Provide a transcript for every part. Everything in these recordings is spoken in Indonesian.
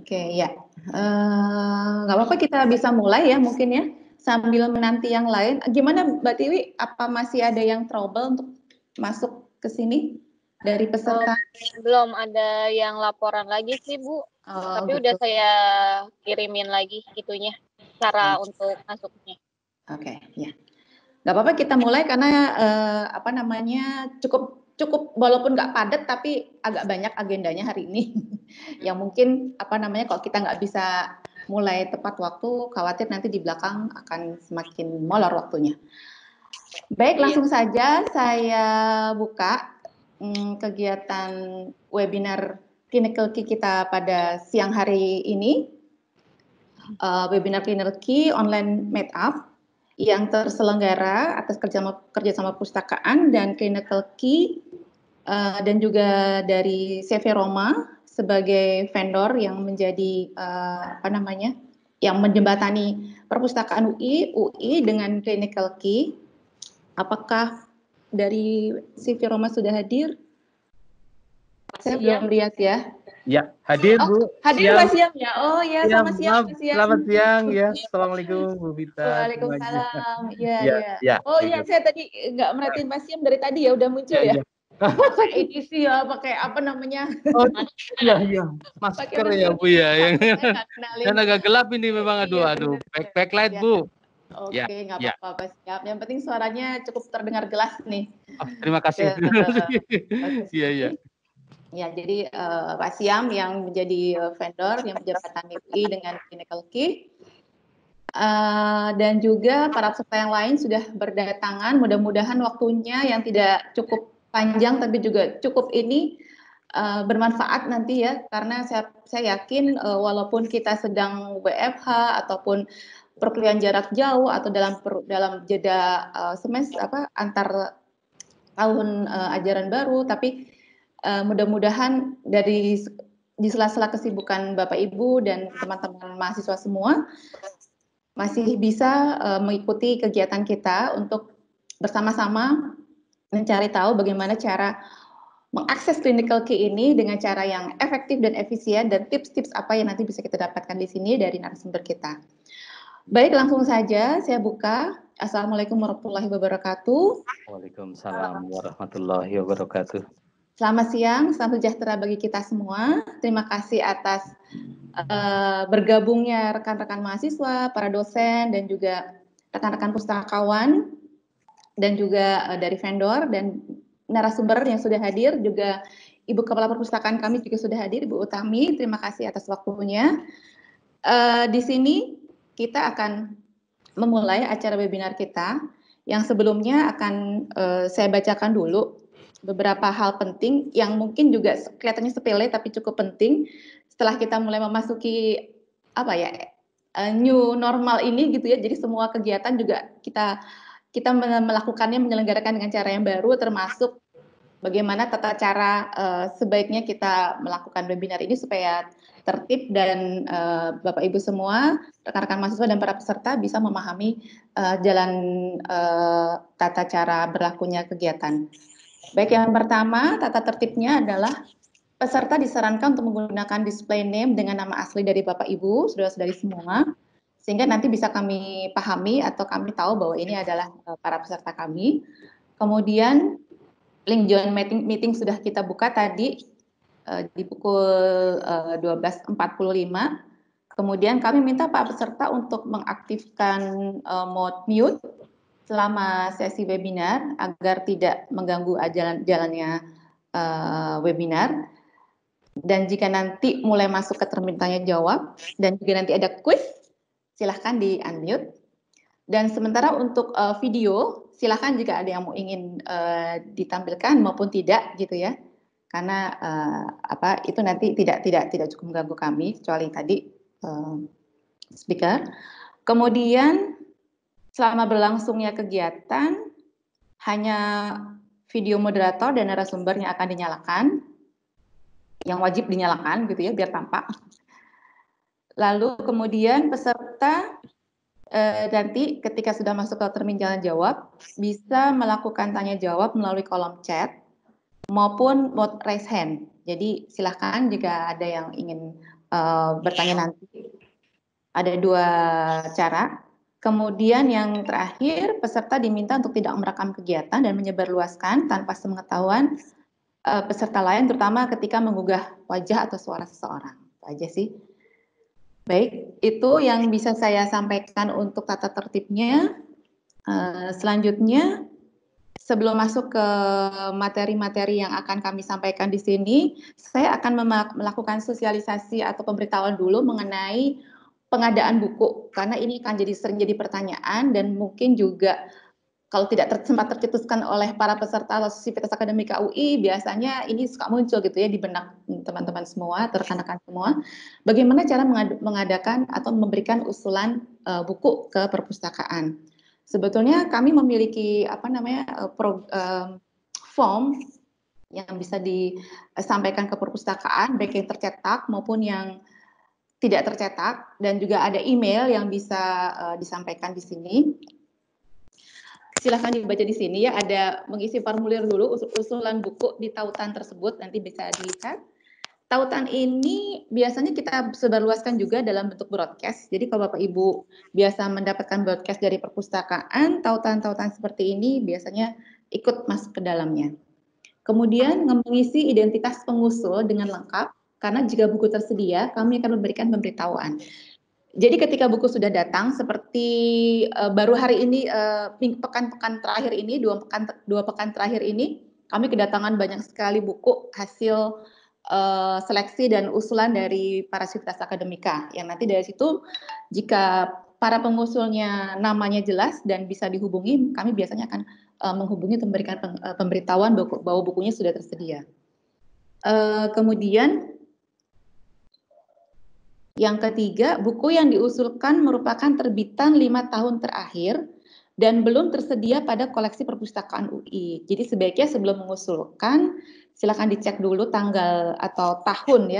Oke, ya. Nggak apa-apa kita bisa mulai ya mungkin ya, sambil menanti yang lain. Gimana Mbak Tiwi, apa masih ada yang trouble untuk masuk ke sini dari peserta? Belum ada yang laporan lagi sih Bu, tapi gitu. udah saya kirimin lagi itunya, cara untuk masuknya. Oke, ya. Nggak apa-apa kita mulai karena apa namanya cukup walaupun nggak padat tapi agak banyak agendanya hari ini. Yang mungkin apa namanya kalau kita nggak bisa mulai tepat waktu, khawatir nanti di belakang akan semakin molor waktunya. Baik, langsung saja saya buka kegiatan webinar Clinical Key kita pada siang hari ini. Webinar Clinical Key Online Meetup yang terselenggara atas kerjasama Pustakaan dan Clinical Key dan juga dari CV Roma sebagai vendor yang menjadi apa namanya yang menjembatani perpustakaan UI dengan Clinical Key. Apakah dari CV Roma sudah hadir? Saya belum lihat ya. Ya, hadir Bu. Hadir Mbak Siam ya. Oh ya, selamat siang Mbak Siam. Selamat siang ya. Assalamualum Bu Vita. Waalaikumsalam. Iya. Oh iya, saya tadi nggak merhatiin Mbak Siam dari tadi ya, udah muncul ya. Pakai edisi ya, pakai apa namanya? Oh iya. Masker ya Bu ya. Dan agak gelap ini memang aduh. Backlight Bu. Oke, nggak apa-apa, siap. Yang penting suaranya cukup terdengar jelas nih. Oh, terima kasih. Iya. Ya, jadi Pak Siam yang menjadi vendor yang menjembatani UI dengan Clinical Key. Dan juga para peserta yang lain sudah berdatangan. Mudah-mudahan waktunya yang tidak cukup panjang tapi juga cukup ini bermanfaat nanti ya, karena saya yakin walaupun kita sedang WFH ataupun perkuliahan jarak jauh atau dalam jeda semester antar tahun ajaran baru, tapi mudah-mudahan di sela-sela kesibukan Bapak Ibu dan teman-teman mahasiswa semua masih bisa mengikuti kegiatan kita untuk bersama-sama mencari tahu bagaimana cara mengakses Clinical Key ini dengan cara yang efektif dan efisien, dan tips-tips apa yang nanti bisa kita dapatkan di sini dari narasumber kita. Baik, langsung saja saya buka. Assalamualaikum warahmatullahi wabarakatuh. Waalaikumsalam warahmatullahi wabarakatuh. Selamat siang, salam sejahtera bagi kita semua. Terima kasih atas bergabungnya rekan-rekan mahasiswa, para dosen, dan juga rekan-rekan pustakawan, dan juga dari vendor dan narasumber yang sudah hadir, juga Ibu Kepala Perpustakaan kami juga sudah hadir, Ibu Utami. Terima kasih atas waktunya. Di sini kita akan memulai acara webinar kita, yang sebelumnya akan saya bacakan dulu beberapa hal penting yang mungkin juga kelihatannya sepele tapi cukup penting setelah kita mulai memasuki new normal ini gitu ya. Jadi semua kegiatan juga kita melakukannya, menyelenggarakan dengan cara yang baru, termasuk bagaimana tata cara sebaiknya kita melakukan webinar ini supaya tertib dan Bapak Ibu semua, rekan-rekan mahasiswa dan para peserta bisa memahami jalan tata cara berlakunya kegiatan. Baik, yang pertama, tata tertibnya adalah peserta disarankan untuk menggunakan display name dengan nama asli dari Bapak Ibu, saudara-saudari semua, sehingga nanti bisa kami pahami atau kami tahu bahwa ini adalah para peserta kami. Kemudian link join meeting sudah kita buka tadi di pukul 12.45. Kemudian kami minta Pak peserta untuk mengaktifkan mode mute selama sesi webinar agar tidak mengganggu jalannya webinar. Dan jika nanti mulai masuk ke termin tanya jawab dan juga nanti ada quiz, silahkan di unmute. Dan sementara untuk video, silahkan jika ada yang mau ingin ditampilkan maupun tidak gitu ya, karena itu nanti tidak cukup mengganggu kami kecuali tadi speaker. Kemudian selama berlangsungnya kegiatan hanya video moderator dan narasumber yang akan dinyalakan, yang wajib dinyalakan gitu ya biar tampak. Lalu kemudian peserta nanti ketika sudah masuk ke termin tanya jawab bisa melakukan tanya jawab melalui kolom chat maupun mode raise hand. Jadi silahkan jika ada yang ingin bertanya nanti. Ada 2 cara. Kemudian yang terakhir, peserta diminta untuk tidak merekam kegiatan dan menyebarluaskan tanpa sepengetahuan peserta lain, terutama ketika menggugah wajah atau suara seseorang. Itu aja sih. Baik, itu yang bisa saya sampaikan untuk tata tertibnya. Selanjutnya, sebelum masuk ke materi-materi yang akan kami sampaikan di sini, saya akan melakukan sosialisasi atau pemberitahuan dulu mengenai pengadaan buku, karena ini akan sering jadi pertanyaan dan mungkin juga kalau tidak sempat tercetuskan oleh para peserta atau Sivitas Akademika UI, biasanya ini suka muncul gitu ya di benak teman-teman semua, rekan-rekan semua. Bagaimana cara mengadakan atau memberikan usulan buku ke perpustakaan? Sebetulnya kami memiliki form yang bisa disampaikan ke perpustakaan, baik yang tercetak maupun yang tidak tercetak, dan juga ada email yang bisa disampaikan di sini. Silahkan dibaca di sini ya, ada mengisi formulir dulu, usulan buku di tautan tersebut, nanti bisa dilihat. Tautan ini biasanya kita sebarluaskan juga dalam bentuk broadcast, jadi kalau Bapak Ibu biasa mendapatkan broadcast dari perpustakaan, tautan-tautan seperti ini biasanya ikut masuk ke dalamnya. Kemudian mengisi identitas pengusul dengan lengkap, karena jika buku tersedia, kami akan memberikan pemberitahuan. Jadi ketika buku sudah datang, seperti baru hari ini, pekan-pekan terakhir ini, 2 pekan terakhir ini, kami kedatangan banyak sekali buku hasil seleksi dan usulan dari para Sivitas Akademika. Yang nanti dari situ, jika para pengusulnya namanya jelas dan bisa dihubungi, kami biasanya akan menghubungi untuk memberikan pemberitahuan bahwa bukunya sudah tersedia. Kemudian yang ketiga, buku yang diusulkan merupakan terbitan 5 tahun terakhir dan belum tersedia pada koleksi perpustakaan UI. Jadi sebaiknya sebelum mengusulkan, silakan dicek dulu tanggal atau tahun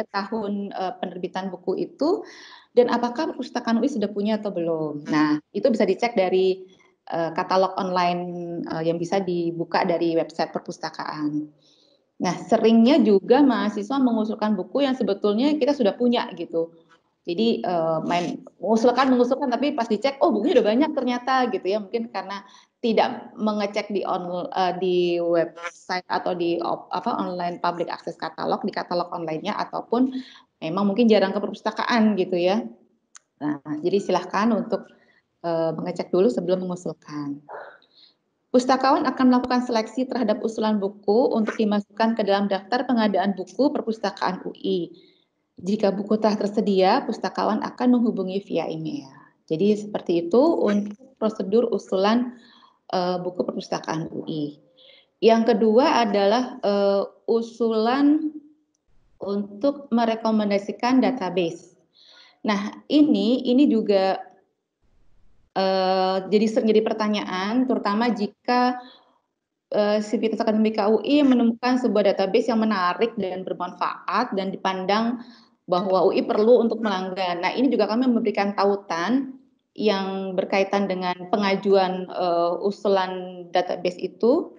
penerbitan buku itu, dan apakah perpustakaan UI sudah punya atau belum. Nah, itu bisa dicek dari katalog online yang bisa dibuka dari website perpustakaan. Nah, seringnya juga mahasiswa mengusulkan buku yang sebetulnya kita sudah punya gitu. Jadi mengusulkan tapi pas dicek, oh bukunya udah banyak ternyata gitu ya, mungkin karena tidak mengecek di website atau di online public access katalog, di katalog online-nya, ataupun memang mungkin jarang ke perpustakaan gitu ya. Nah, jadi silahkan untuk mengecek dulu sebelum mengusulkan. Pustakawan akan melakukan seleksi terhadap usulan buku untuk dimasukkan ke dalam daftar pengadaan buku perpustakaan UI. Jika buku telah tersedia, pustakawan akan menghubungi via email. Jadi seperti itu untuk prosedur usulan buku perpustakaan UI. Yang kedua adalah usulan untuk merekomendasikan database. Nah, ini juga jadi pertanyaan, terutama jika Sivitas Akademika UI menemukan sebuah database yang menarik dan bermanfaat dan dipandang bahwa UI perlu untuk melanggan. Nah, ini juga kami memberikan tautan yang berkaitan dengan pengajuan usulan database itu.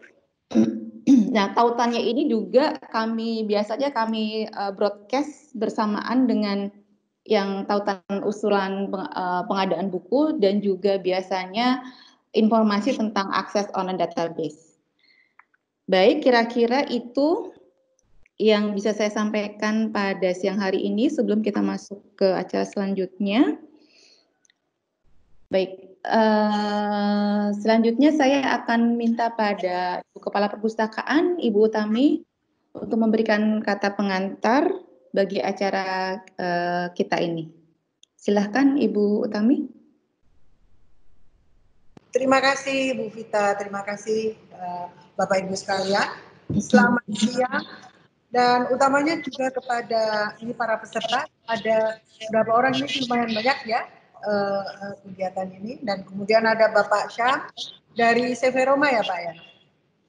Nah, tautannya ini juga biasanya kami broadcast bersamaan dengan yang tautan usulan pengadaan buku, dan juga biasanya informasi tentang akses online database. Baik, kira-kira itu yang bisa saya sampaikan pada siang hari ini sebelum kita masuk ke acara selanjutnya. Baik, selanjutnya saya akan minta pada Ibu Kepala Perpustakaan, Ibu Utami, untuk memberikan kata pengantar bagi acara kita ini. Silahkan Ibu Utami. Terima kasih Bu Vita, terima kasih Bapak Ibu sekalian. Selamat siang. Dan utamanya juga kepada ini para peserta, ada beberapa orang, ini lumayan banyak ya kegiatan ini, dan kemudian ada Bapak Syam dari Severoma ya Pak ya.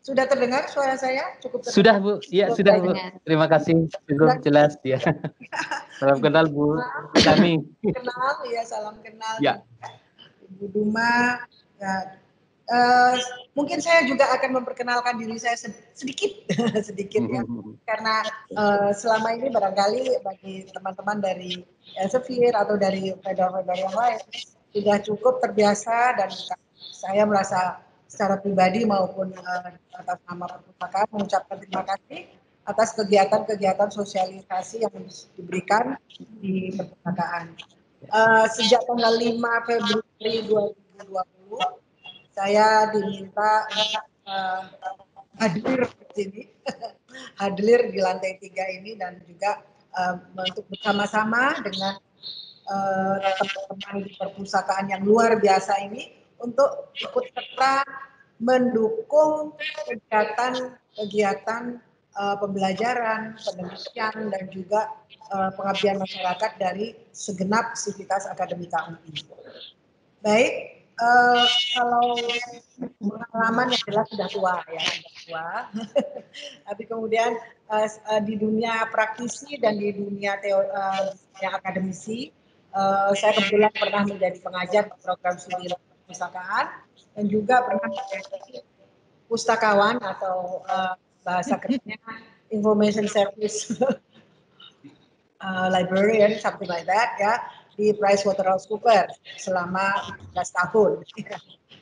Sudah terdengar suara saya? Cukup terdengar? Sudah Bu, ya sudah Bu. Terima kasih, cukup jelas ya. Salam kenal Bu Utami. Kenal ya, salam kenal. Ya. Ibu Duma, ya. Mungkin saya juga akan memperkenalkan diri saya sedikit, sedikit ya, karena selama ini barangkali bagi teman-teman dari Elsevier atau dari vendor-vendor yang lain sudah cukup terbiasa, dan saya merasa secara pribadi maupun atas nama perpustakaan mengucapkan terima kasih atas kegiatan-kegiatan sosialisasi yang diberikan di perpustakaan. Sejak tanggal 5 Februari 2020 saya diminta untuk hadir di sini, hadir di lantai 3 ini, dan juga untuk bersama-sama dengan teman-teman di perpustakaan yang luar biasa ini untuk ikut serta mendukung kegiatan pembelajaran, penelitian, dan juga pengabdian masyarakat dari segenap sivitas akademika UI. Baik, kalau pengalaman yang jelas sudah tua ya, sudah tua. Tapi kemudian di dunia praktisi dan di dunia akademisi, saya kebetulan pernah menjadi pengajar program studi perpustakaan dan juga pernah menjadi pustakawan atau bahasa kerennya information service librarian, something like that ya, di PricewaterhouseCoopers selama 15 tahun.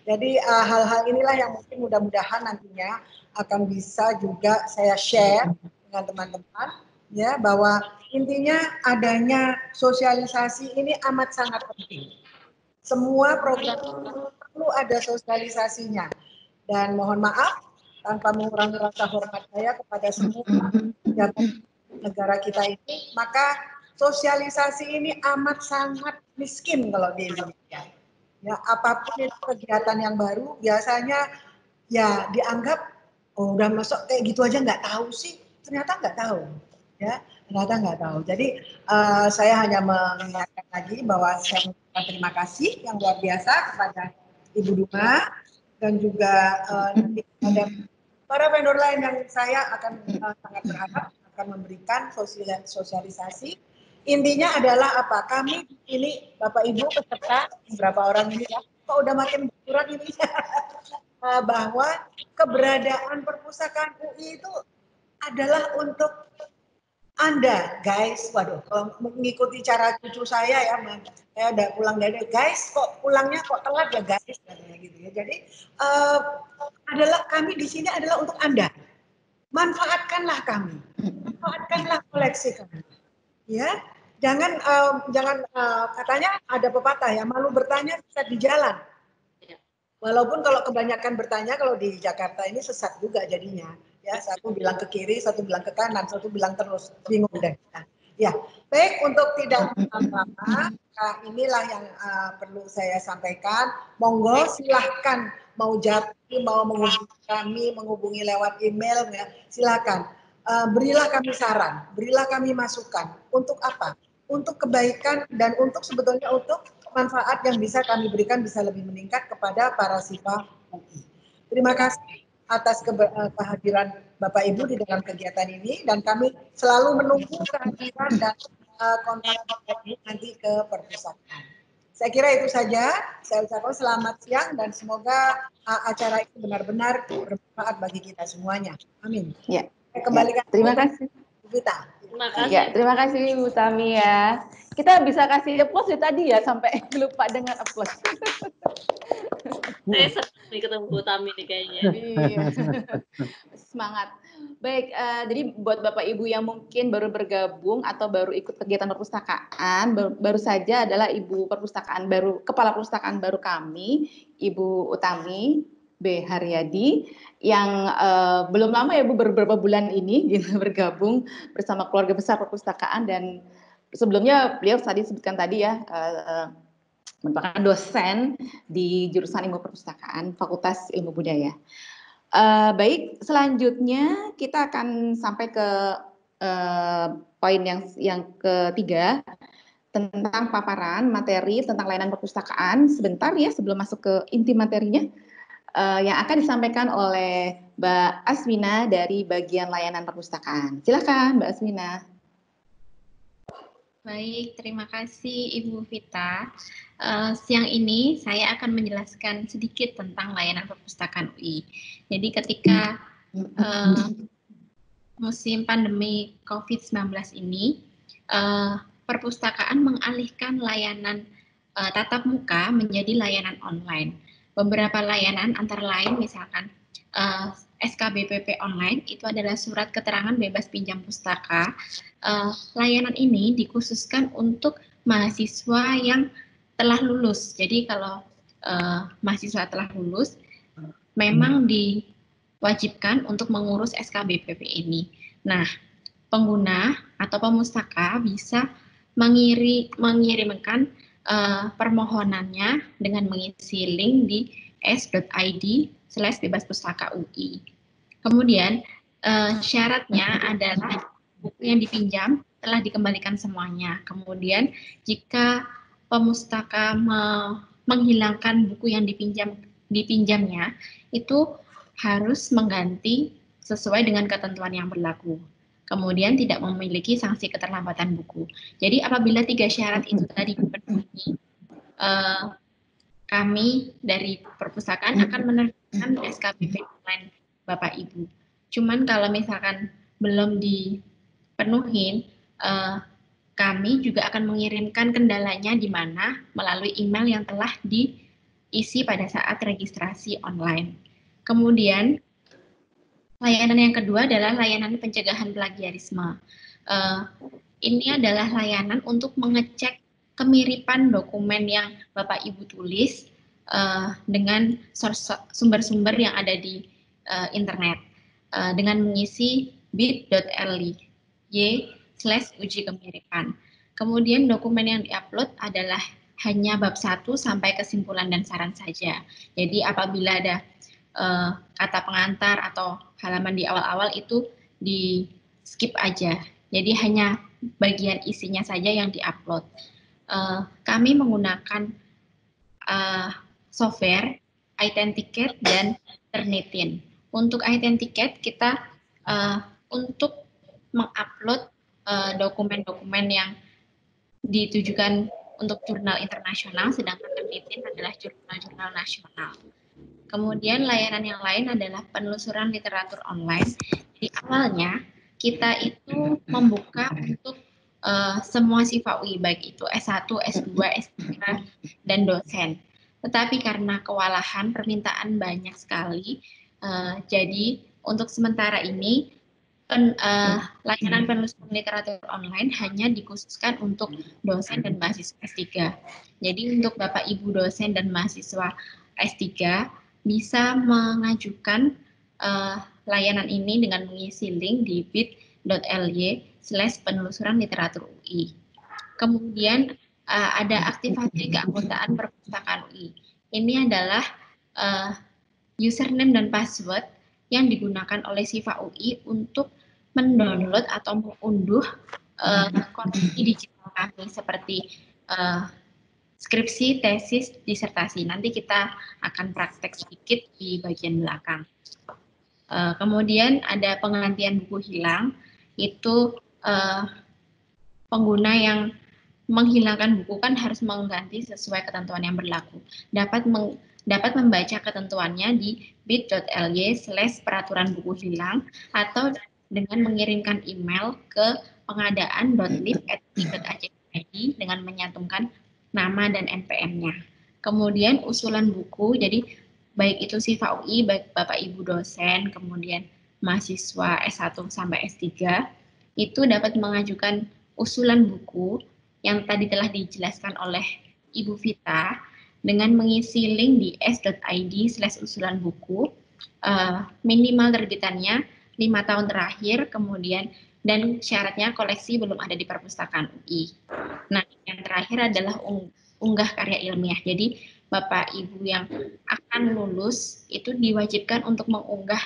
Jadi hal-hal inilah yang mungkin mudah-mudahan nantinya akan bisa juga saya share dengan teman-teman ya, bahwa intinya adanya sosialisasi ini amat sangat penting. Semua program perlu ada sosialisasinya, dan mohon maaf tanpa mengurangi rasa hormat saya kepada semua pejabat negara kita ini, maka sosialisasi ini amat sangat miskin kalau di Indonesia. Ya, apapun itu kegiatan yang baru biasanya ya dianggap oh udah masuk kayak gitu aja nggak tahu sih, ternyata nggak tahu ya, ternyata nggak tahu. Jadi saya hanya mengingatkan lagi bahwa saya mengucapkan terima kasih yang luar biasa kepada Ibu Duma, dan juga nanti ada para vendor lain yang saya akan sangat berharap akan memberikan sosialisasi. Intinya adalah apa? Kami ini Bapak Ibu peserta beberapa orang ini ya, kok udah makin berkurang ini bahwa keberadaan perpustakaan UI itu adalah untuk Anda, guys. Waduh, kalau mengikuti cara cucu saya ya, saya udah pulang dari guys, kok pulangnya kok telat ya guys, katanya gitu ya. Jadi adalah kami di sini adalah untuk Anda. Manfaatkanlah kami, manfaatkanlah koleksi kami. Ya, jangan katanya ada pepatah ya, malu bertanya sesat di jalan. Walaupun kalau kebanyakan bertanya kalau di Jakarta ini sesat juga jadinya. Ya, satu bilang ke kiri, satu bilang ke kanan, satu bilang terus, bingung deh. Nah, ya, baik, untuk tidak lama-lama, inilah yang perlu saya sampaikan. Monggo silahkan mau japri, mau menghubungi kami, menghubungi lewat email, ya, silahkan. Berilah kami saran, berilah kami masukan. Untuk apa? Untuk kebaikan dan untuk sebetulnya untuk manfaat yang bisa kami berikan bisa lebih meningkat kepada para siswa UI. Terima kasih atas kehadiran Bapak Ibu di dalam kegiatan ini, dan kami selalu menunggu kehadiran dan kontak Bapak Ibu nanti ke perpustakaan. Saya kira itu saja. Saya ucapkan selamat siang dan semoga acara ini benar-benar bermanfaat bagi kita semuanya. Amin. Ya. Kembalikan. Ya. Terima kasih. Bu Vita. Terima kasih. Ya, terima kasih Bu Tami ya. Kita bisa kasih applause tadi ya, sampai lupa dengan applause. Saya senang nih ketemu Bu Tami nih kayaknya. Iya. Semangat. Baik, jadi buat Bapak Ibu yang mungkin baru bergabung atau baru ikut kegiatan perpustakaan, baru saja adalah Ibu Perpustakaan baru, Kepala Perpustakaan baru kami, Ibu Utami B. Haryadi, yang belum lama ya Bu, beberapa bulan ini gitu, bergabung bersama keluarga besar perpustakaan, dan sebelumnya beliau tadi sebutkan tadi ya, merupakan dosen di jurusan Ilmu Perpustakaan, Fakultas Ilmu Budaya. Baik, selanjutnya kita akan sampai ke poin yang ketiga, tentang paparan materi tentang layanan perpustakaan. Sebentar ya, sebelum masuk ke inti materinya, yang akan disampaikan oleh Mbak Asmina dari bagian layanan perpustakaan. Silakan Mbak Asmina. Baik, terima kasih Ibu Vita. Siang ini saya akan menjelaskan sedikit tentang layanan perpustakaan UI. Jadi ketika musim pandemi COVID-19 ini, perpustakaan mengalihkan layanan tatap muka menjadi layanan online. Beberapa layanan antara lain misalkan SKBPP online itu adalah surat keterangan bebas pinjam pustaka. Layanan ini dikhususkan untuk mahasiswa yang telah lulus. Jadi kalau mahasiswa telah lulus, memang diwajibkan untuk mengurus SKBPP ini. Nah, pengguna atau pemustaka bisa mengirimkan permohonannya dengan mengisi link di s.id/bebas-pustaka UI. Kemudian syaratnya adalah buku yang dipinjam telah dikembalikan semuanya. Kemudian jika pemustaka menghilangkan buku yang dipinjamnya, itu harus mengganti sesuai dengan ketentuan yang berlaku. Kemudian tidak memiliki sanksi keterlambatan buku. Jadi apabila 3 syarat itu tadi dipenuhi, kami dari perpustakaan akan menerbitkan SKBP online Bapak Ibu. Cuman kalau misalkan belum dipenuhi, kami juga akan mengirimkan kendalanya di mana melalui email yang telah diisi pada saat registrasi online. Kemudian layanan yang kedua adalah layanan pencegahan plagiarisme. Ini adalah layanan untuk mengecek kemiripan dokumen yang Bapak Ibu tulis dengan sumber-sumber yang ada di internet dengan mengisi bit.ly/uji kemiripan. Kemudian dokumen yang diupload adalah hanya bab 1 sampai kesimpulan dan saran saja. Jadi apabila ada kata pengantar atau halaman di awal-awal itu di skip aja. Jadi hanya bagian isinya saja yang diupload. Kami menggunakan software iTenticket dan Turnitin. Untuk iTenticket kita untuk mengupload dokumen-dokumen yang ditujukan untuk jurnal internasional, sedangkan Turnitin adalah jurnal-jurnal nasional. Kemudian layanan yang lain adalah penelusuran literatur online. Di awalnya kita itu membuka untuk semua siswa UI, baik itu S1, S2, S3, dan dosen. Tetapi karena kewalahan, permintaan banyak sekali, jadi untuk sementara ini layanan penelusuran literatur online hanya dikhususkan untuk dosen dan mahasiswa S3. Jadi untuk Bapak Ibu dosen dan mahasiswa S3 bisa mengajukan layanan ini dengan mengisi link di bit.ly/penelusuran literatur UI. Kemudian ada aktivasi keanggotaan perpustakaan UI. Ini adalah username dan password yang digunakan oleh siswa UI untuk mendownload atau mengunduh koleksi digital kami seperti skripsi, tesis, disertasi. Nanti kita akan praktek sedikit di bagian belakang. Kemudian ada penggantian buku hilang, itu pengguna yang menghilangkan buku kan harus mengganti sesuai ketentuan yang berlaku. Dapat membaca ketentuannya di bit.ly/peraturan buku hilang atau dengan mengirimkan email ke pengadaan.lib@id dengan menyantumkan nama dan NPM-nya. Kemudian usulan buku, jadi baik itu siswa UI, baik Bapak Ibu dosen, kemudian mahasiswa S1 sampai S3, itu dapat mengajukan usulan buku yang tadi telah dijelaskan oleh Ibu Vita dengan mengisi link di s.id/usulan buku, minimal terbitannya 5 tahun terakhir, kemudian dan syaratnya koleksi belum ada di perpustakaan UI. Nah, yang terakhir adalah unggah karya ilmiah. Jadi Bapak Ibu yang akan lulus itu diwajibkan untuk mengunggah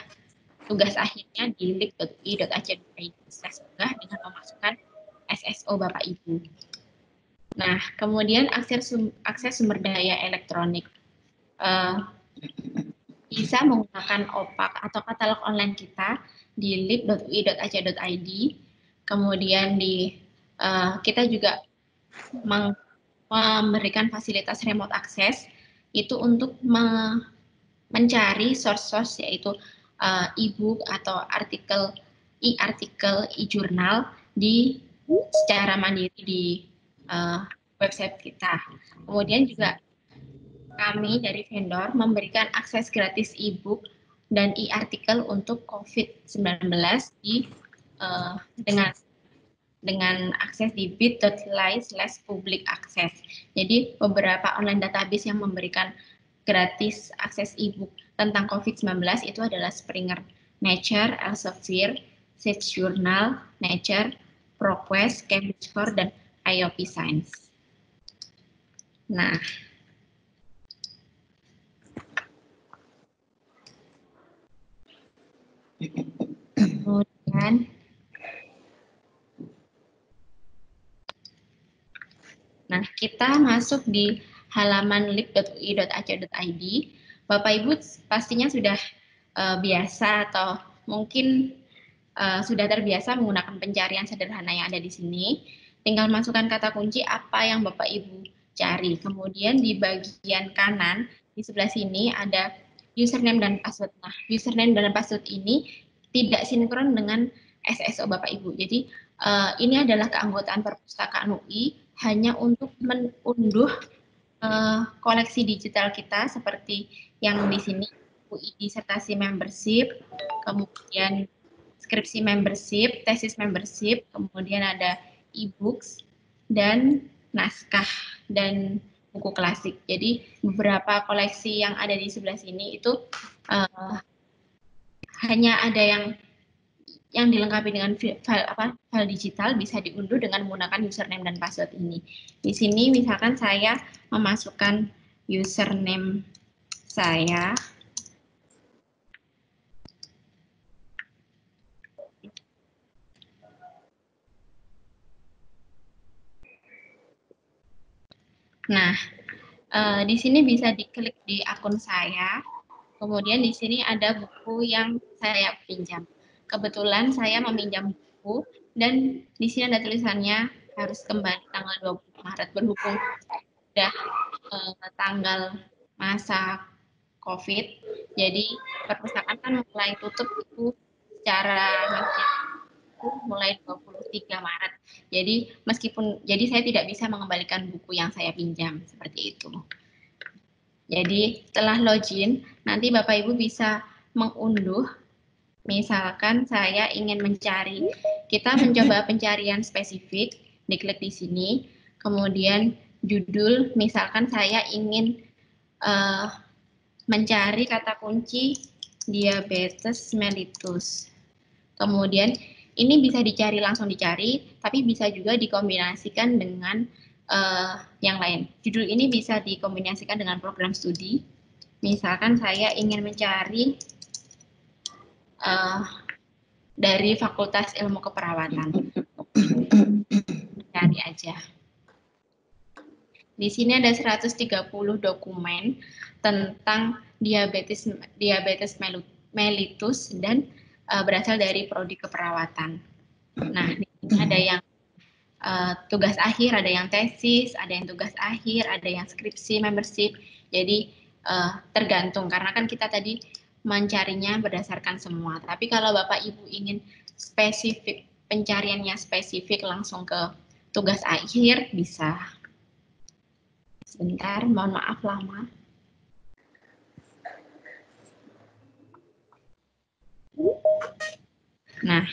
tugas akhirnya di lib.ui.ac.id/unggah dengan memasukkan SSO Bapak Ibu. Nah, kemudian akses sumber daya elektronik bisa menggunakan OPAK atau katalog online kita di lib.ui.ac.id. Kemudian kita juga memberikan fasilitas remote access itu untuk mencari source-source yaitu e-book atau artikel, e-jurnal secara mandiri di website kita. Kemudian juga kami dari vendor memberikan akses gratis e-book dan e-artikel untuk COVID-19 dengan akses di bit.ly/public access. Jadi beberapa online database yang memberikan gratis akses e-book tentang COVID-19 itu adalah Springer Nature, Elsevier, Science Journal, Nature, ProQuest, Cambridge Core, dan IOP Science. Nah, kemudian kita masuk di halaman lib.ui.ac.id. Bapak Ibu pastinya sudah biasa atau mungkin sudah terbiasa menggunakan pencarian sederhana yang ada di sini. Tinggal masukkan kata kunci apa yang Bapak Ibu cari. Kemudian di bagian kanan di sebelah sini ada username dan password. Nah, username dan password ini tidak sinkron dengan SSO Bapak Ibu. Jadi ini adalah keanggotaan perpustakaan UI hanya untuk mengunduh koleksi digital kita seperti yang di sini, UI disertasi membership, kemudian skripsi membership, tesis membership, kemudian ada e-books dan naskah dan buku klasik. Jadi beberapa koleksi yang ada di sebelah sini itu hanya ada yang dilengkapi dengan file digital, bisa diunduh dengan menggunakan username dan password ini. Di sini misalkan saya memasukkan username saya. Nah, di sini bisa diklik di akun saya. Kemudian di sini ada buku yang saya pinjam. Kebetulan saya meminjam buku dan di sini ada tulisannya harus kembali tanggal 20 Maret berhubung sudah tanggal masa COVID. Jadi perpustakaan kan mulai tutup itu secara mulai 23 Maret. Jadi saya tidak bisa mengembalikan buku yang saya pinjam seperti itu. Jadi setelah login nanti Bapak Ibu bisa mengunduh. Misalkan saya ingin mencari, kita mencoba pencarian spesifik, diklik di sini, kemudian judul, misalkan saya ingin mencari kata kunci diabetes mellitus. Kemudian ini bisa langsung dicari, tapi bisa juga dikombinasikan dengan yang lain. Judul ini bisa dikombinasikan dengan program studi. Misalkan saya ingin mencari dari Fakultas Ilmu Keperawatan. Cari aja. Di sini ada 130 dokumen tentang diabetes mellitus dan berasal dari prodi keperawatan. Nah, di sini ada yang tugas akhir, ada yang tesis, ada yang tugas akhir, ada yang skripsi membership. Jadi tergantung karena kan kita tadi mencarinya berdasarkan semua. Tapi kalau Bapak Ibu ingin spesifik, pencariannya spesifik langsung ke tugas akhir, bisa. Sebentar, mohon maaf lama. Nah,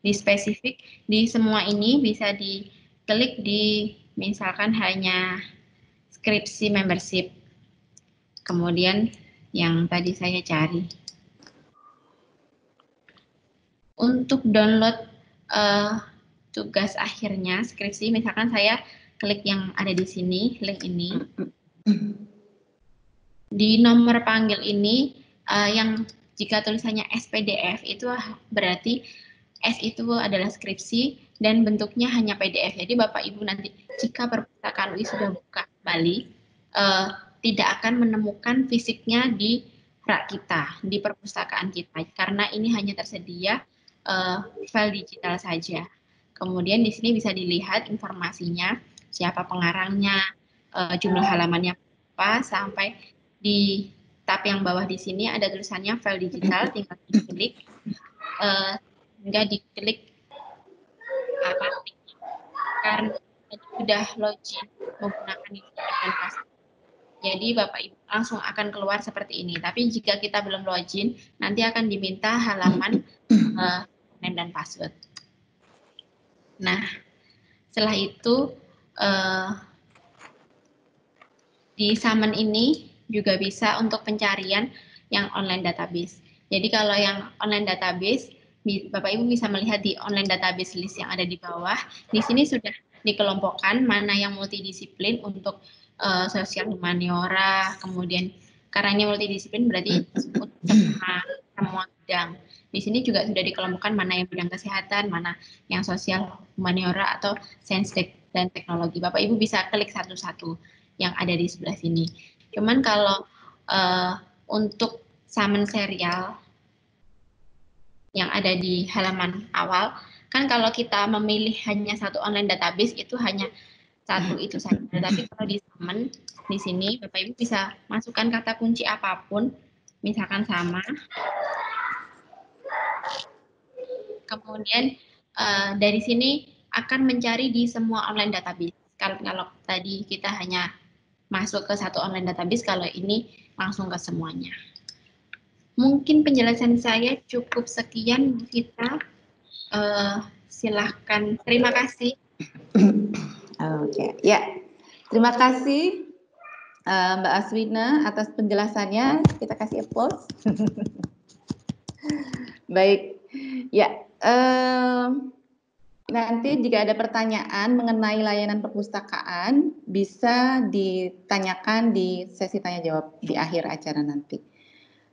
di spesifik, di semua ini bisa diklik di misalkan hanya skripsi membership. Kemudian yang tadi saya cari. Untuk download tugas akhirnya skripsi, misalkan saya klik yang ada di sini, link ini. Di nomor panggil ini, yang jika tulisannya SPDF itu berarti S itu adalah skripsi dan bentuknya hanya PDF. Jadi Bapak Ibu nanti jika perpustakaan UI sudah buka kembali, tidak akan menemukan fisiknya di rak kita, di perpustakaan kita, karena ini hanya tersedia file digital saja. Kemudian di sini bisa dilihat informasinya, siapa pengarangnya, jumlah halamannya apa, sampai di tab yang bawah di sini ada tulisannya file digital, tinggal diklik, hingga diklik apa karena sudah login menggunakan username dan password. Jadi Bapak Ibu langsung akan keluar seperti ini. Tapi jika kita belum login, nanti akan diminta halaman username dan password. Nah, setelah itu di Summon ini juga bisa untuk pencarian yang online database. Jadi kalau yang online database, Bapak Ibu bisa melihat di online database list yang ada di bawah. Di sini sudah dikelompokkan mana yang multidisiplin untuk sosial humaniora, kemudian karena ini multidisiplin berarti semua bidang. Di sini juga sudah dikelompokkan mana yang bidang kesehatan, mana yang sosial humaniora atau sains dan teknologi. Bapak Ibu bisa klik satu-satu yang ada di sebelah sini. Cuman kalau untuk Summon serial yang ada di halaman awal, kan kalau kita memilih hanya satu online database itu hanya satu itu saja. Tapi kalau di Summon di sini Bapak Ibu bisa masukkan kata kunci apapun, misalkan sama. Kemudian dari sini akan mencari di semua online database. Kalau tadi kita hanya masuk ke satu online database, kalau ini langsung ke semuanya. Mungkin penjelasan saya cukup sekian, Bu Vita. Silahkan. Terima kasih. Oke, ya. Terima kasih Mbak Aswina atas penjelasannya. Kita kasih applause. Baik, ya. Nanti jika ada pertanyaan mengenai layanan perpustakaan bisa ditanyakan di sesi tanya jawab di akhir acara nanti.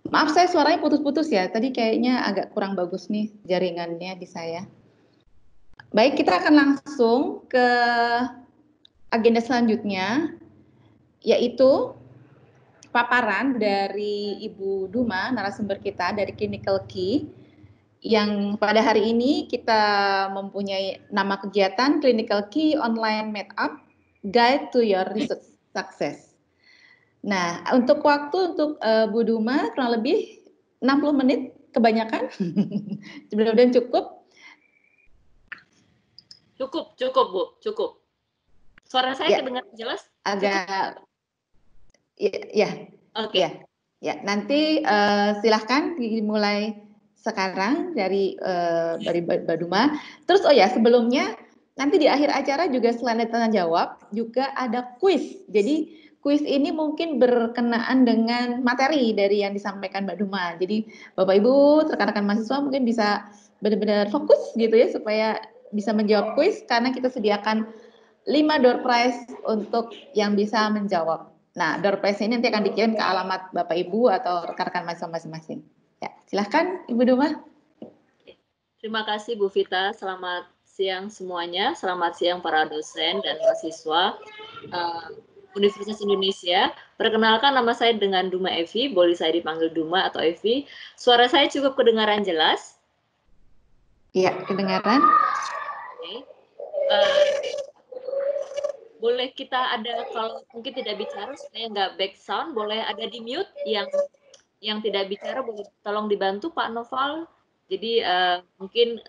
Maaf saya suaranya putus-putus ya. Tadi kayaknya agak kurang bagus nih jaringannya di saya. Baik, kita akan langsung ke agenda selanjutnya, yaitu paparan dari Ibu Duma, narasumber kita dari Clinical Key, yang pada hari ini kita mempunyai nama kegiatan Clinical Key Online Meetup Guide to Your Research Success. Nah, untuk waktu untuk Bu Duma kurang lebih 60 menit, kebanyakan. Mudah-mudahan cukup. Cukup Bu, cukup. Suara saya kedengaran jelas? Agak, ya. Oke. Ya, nanti silahkan dimulai sekarang dari Mbak Duma. Terus sebelumnya nanti di akhir acara juga selain tanya jawab juga ada kuis. Jadi kuis ini mungkin berkenaan dengan materi dari yang disampaikan Mbak Duma. Jadi Bapak Ibu, rekan-rekan mahasiswa mungkin bisa benar-benar fokus gitu ya supaya bisa menjawab kuis karena kita sediakan 5 door prize untuk yang bisa menjawab. Nah, door prize ini nanti akan dikirim ke alamat Bapak Ibu atau rekan-rekan mahasiswa masing-masing. Ya, silahkan Ibu Duma. Terima kasih Bu Vita. Selamat siang semuanya. Selamat siang para dosen dan mahasiswa Universitas Indonesia. Perkenalkan, nama saya dengan Duma Evi. Boleh saya dipanggil Duma atau Evi. Suara saya cukup kedengaran jelas? Iya, kedengaran. Oke. Boleh kita ada, kalau mungkin tidak bicara supaya nggak back sound, boleh ada di mute yang tidak bicara, boleh tolong dibantu Pak Noval. Jadi mungkin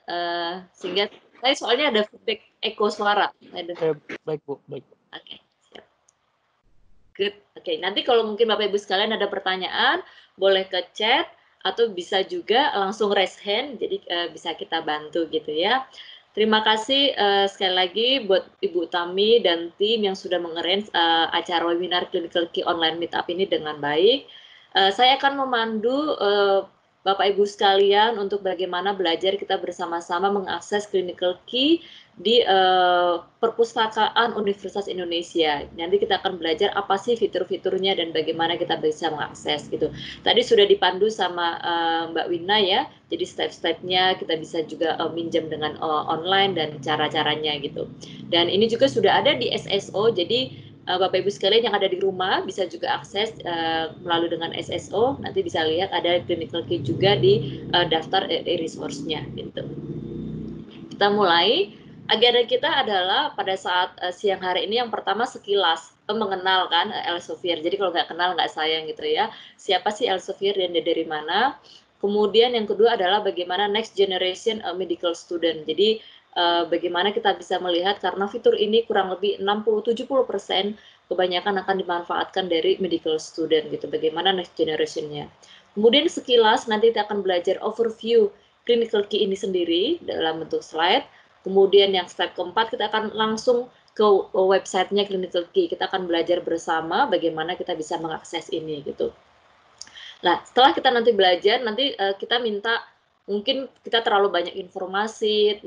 sehingga saya soalnya ada feedback echo suara. Baik Bu, baik. Oke, siap. Good. Oke, nanti kalau mungkin Bapak Ibu sekalian ada pertanyaan, boleh ke chat atau bisa juga langsung raise hand, jadi bisa kita bantu gitu ya. Terima kasih sekali lagi buat Ibu Tami dan tim yang sudah mengarrange acara webinar Clinical Key Online Meetup ini dengan baik. Saya akan memandu Bapak Ibu sekalian untuk bagaimana belajar kita bersama-sama mengakses Clinical Key di perpustakaan Universitas Indonesia. Nanti kita akan belajar apa sih fitur-fiturnya dan bagaimana kita bisa mengakses gitu. Tadi sudah dipandu sama Mbak Wina ya. Jadi step-stepnya kita bisa juga minjam dengan online dan cara-caranya gitu. Dan ini juga sudah ada di SSO. Jadi Bapak Ibu sekalian yang ada di rumah bisa juga akses melalui dengan SSO. Nanti bisa lihat ada Clinical Key juga di daftar e-resource-nya gitu. Kita mulai. agenda kita adalah pada saat siang hari ini yang pertama sekilas mengenal kan Elsevier. Jadi kalau nggak kenal nggak sayang gitu ya. Siapa sih Elsevier dan dia dari mana? Kemudian yang kedua adalah bagaimana next generation medical student. Jadi bagaimana kita bisa melihat karena fitur ini kurang lebih 60-70% kebanyakan akan dimanfaatkan dari medical student gitu. Bagaimana next generation-nya. Kemudian sekilas nanti kita akan belajar overview clinical key ini sendiri dalam bentuk slide. Kemudian yang step keempat kita akan langsung ke websitenya Clinical Key. Kita akan belajar bersama bagaimana kita bisa mengakses ini gitu. Nah, setelah kita nanti belajar, nanti kita minta mungkin kita terlalu banyak informasi.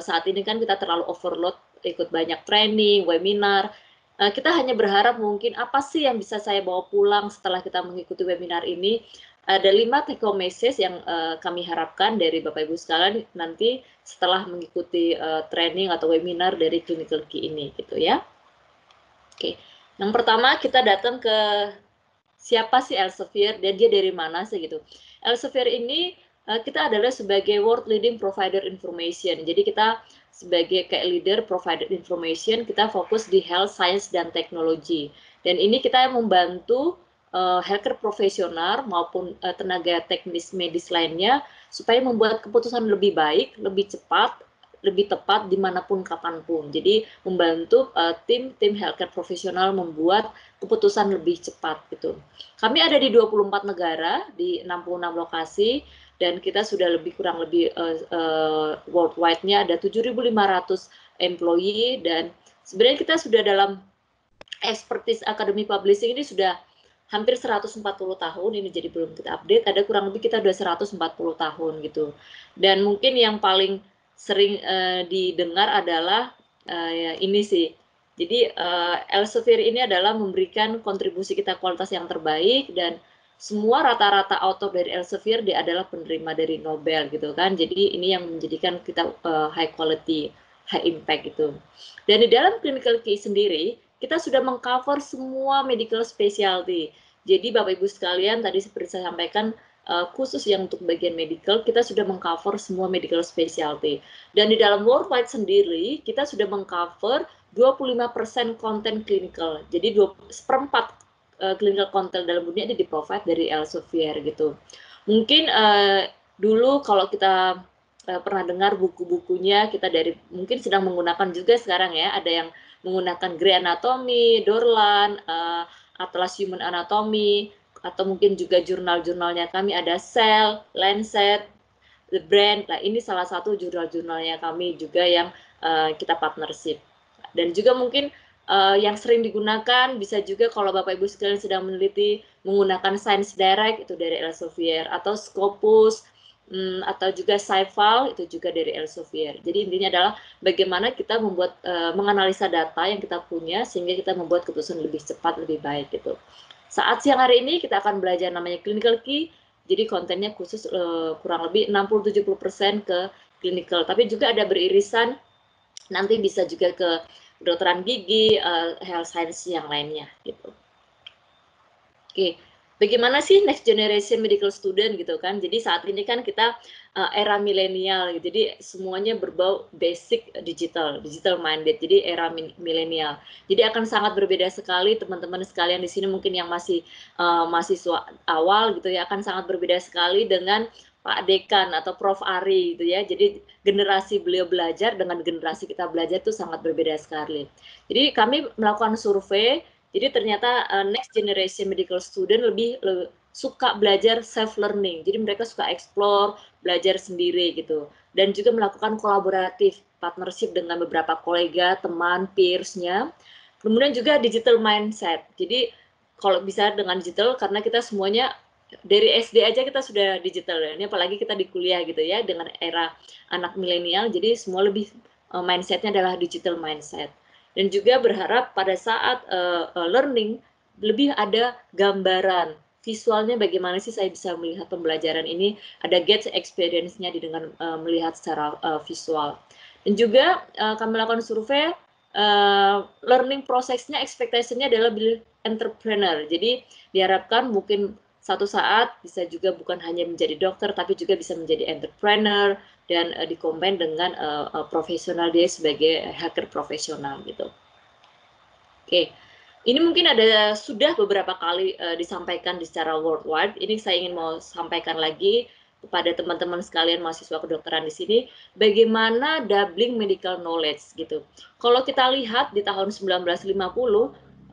Saat ini kan kita terlalu overload, ikut banyak training, webinar. Kita hanya berharap mungkin apa sih yang bisa saya bawa pulang setelah kita mengikuti webinar ini. Ada 5 take home message yang kami harapkan dari Bapak Ibu sekalian nanti setelah mengikuti training atau webinar dari Clinical Key ini gitu ya. Oke. Yang pertama kita datang ke siapa sih Elsevier dan dia dari mana sih gitu. Elsevier ini kita adalah sebagai world leading provider information. Jadi kita sebagai kayak leader provider information, kita fokus di health science dan teknologi. Dan ini kita membantu healthcare profesional maupun tenaga teknis medis lainnya supaya membuat keputusan lebih baik, lebih cepat, lebih tepat dimanapun kapanpun. Jadi membantu tim healthcare profesional membuat keputusan lebih cepat gitu. Kami ada di 24 negara di 66 lokasi dan kita sudah kurang lebih worldwide-nya ada 7.500 employee dan sebenarnya kita sudah dalam expertise academy publishing ini sudah hampir 140 tahun, ini jadi belum kita update, ada kurang lebih kita udah 140 tahun gitu. Dan mungkin yang paling sering didengar adalah ya ini sih. Jadi Elsevier ini adalah memberikan kontribusi kita kualitas yang terbaik dan semua rata-rata author dari Elsevier dia adalah penerima dari Nobel gitu kan. Jadi ini yang menjadikan kita high quality, high impact gitu. Dan di dalam clinical key sendiri kita sudah mengcover semua medical specialty. Jadi Bapak Ibu sekalian tadi seperti saya sampaikan khusus yang untuk bagian medical kita sudah mengcover semua medical specialty. Dan di dalam worldwide sendiri kita sudah mengcover 25% konten clinical. Jadi 1/4 clinical content dalam dunia ini di-provide dari Elsevier gitu. Mungkin dulu kalau kita pernah dengar buku-bukunya kita dari mungkin sedang menggunakan juga sekarang ya, ada yang menggunakan Grey Anatomy, Dorlan, Atlas Human Anatomy, atau mungkin juga jurnal-jurnalnya kami ada Cell, Lancet, The Brand. Nah, ini salah satu jurnal-jurnalnya kami juga yang kita partnership. Dan juga mungkin yang sering digunakan bisa juga kalau Bapak Ibu sekalian sedang meneliti menggunakan Science Direct itu dari Elsevier atau Scopus atau juga Sci-File itu juga dari Elsevier. Jadi intinya adalah bagaimana kita membuat menganalisa data yang kita punya sehingga kita membuat keputusan lebih cepat, lebih baik gitu. Saat siang hari ini kita akan belajar namanya Clinical Key. Jadi kontennya khusus kurang lebih 60-70% ke clinical, tapi juga ada beririsan nanti bisa juga ke kedokteran gigi, health science yang lainnya gitu. Oke. Bagaimana sih next generation medical student gitu kan? Jadi saat ini kan kita era milenial, gitu. Jadi semuanya berbau basic digital minded. Jadi era milenial. Jadi akan sangat berbeda sekali teman-teman sekalian di sini mungkin yang masih mahasiswa awal gitu ya akan sangat berbeda sekali dengan Pak Dekan atau Prof Ari gitu ya. Jadi generasi beliau belajar dengan generasi kita belajar itu sangat berbeda sekali. Jadi kami melakukan survei. Jadi ternyata next generation medical student lebih suka belajar self learning. Jadi mereka suka explore, belajar sendiri gitu. Dan juga melakukan kolaboratif, partnership dengan beberapa kolega, teman, peers-nya. Kemudian juga digital mindset. Jadi kalau bisa dengan digital karena kita semuanya dari SD aja kita sudah digital ya. Ini apalagi kita di kuliah gitu ya dengan era anak milenial. Jadi semua lebih mindsetnya adalah digital mindset. Dan juga berharap pada saat learning lebih ada gambaran visualnya bagaimana sih saya bisa melihat pembelajaran ini, ada get experience-nya dengan melihat secara visual. Dan juga kami melakukan survei learning prosesnya, expectation-nya adalah entrepreneur. Jadi diharapkan mungkin satu saat bisa juga bukan hanya menjadi dokter tapi juga bisa menjadi entrepreneur dan dikombin dengan profesional dia sebagai hacker profesional gitu. Oke, ini mungkin sudah beberapa kali disampaikan secara worldwide. Ini saya ingin mau sampaikan lagi kepada teman-teman sekalian mahasiswa kedokteran di sini, bagaimana doubling medical knowledge gitu. Kalau kita lihat di tahun 1950,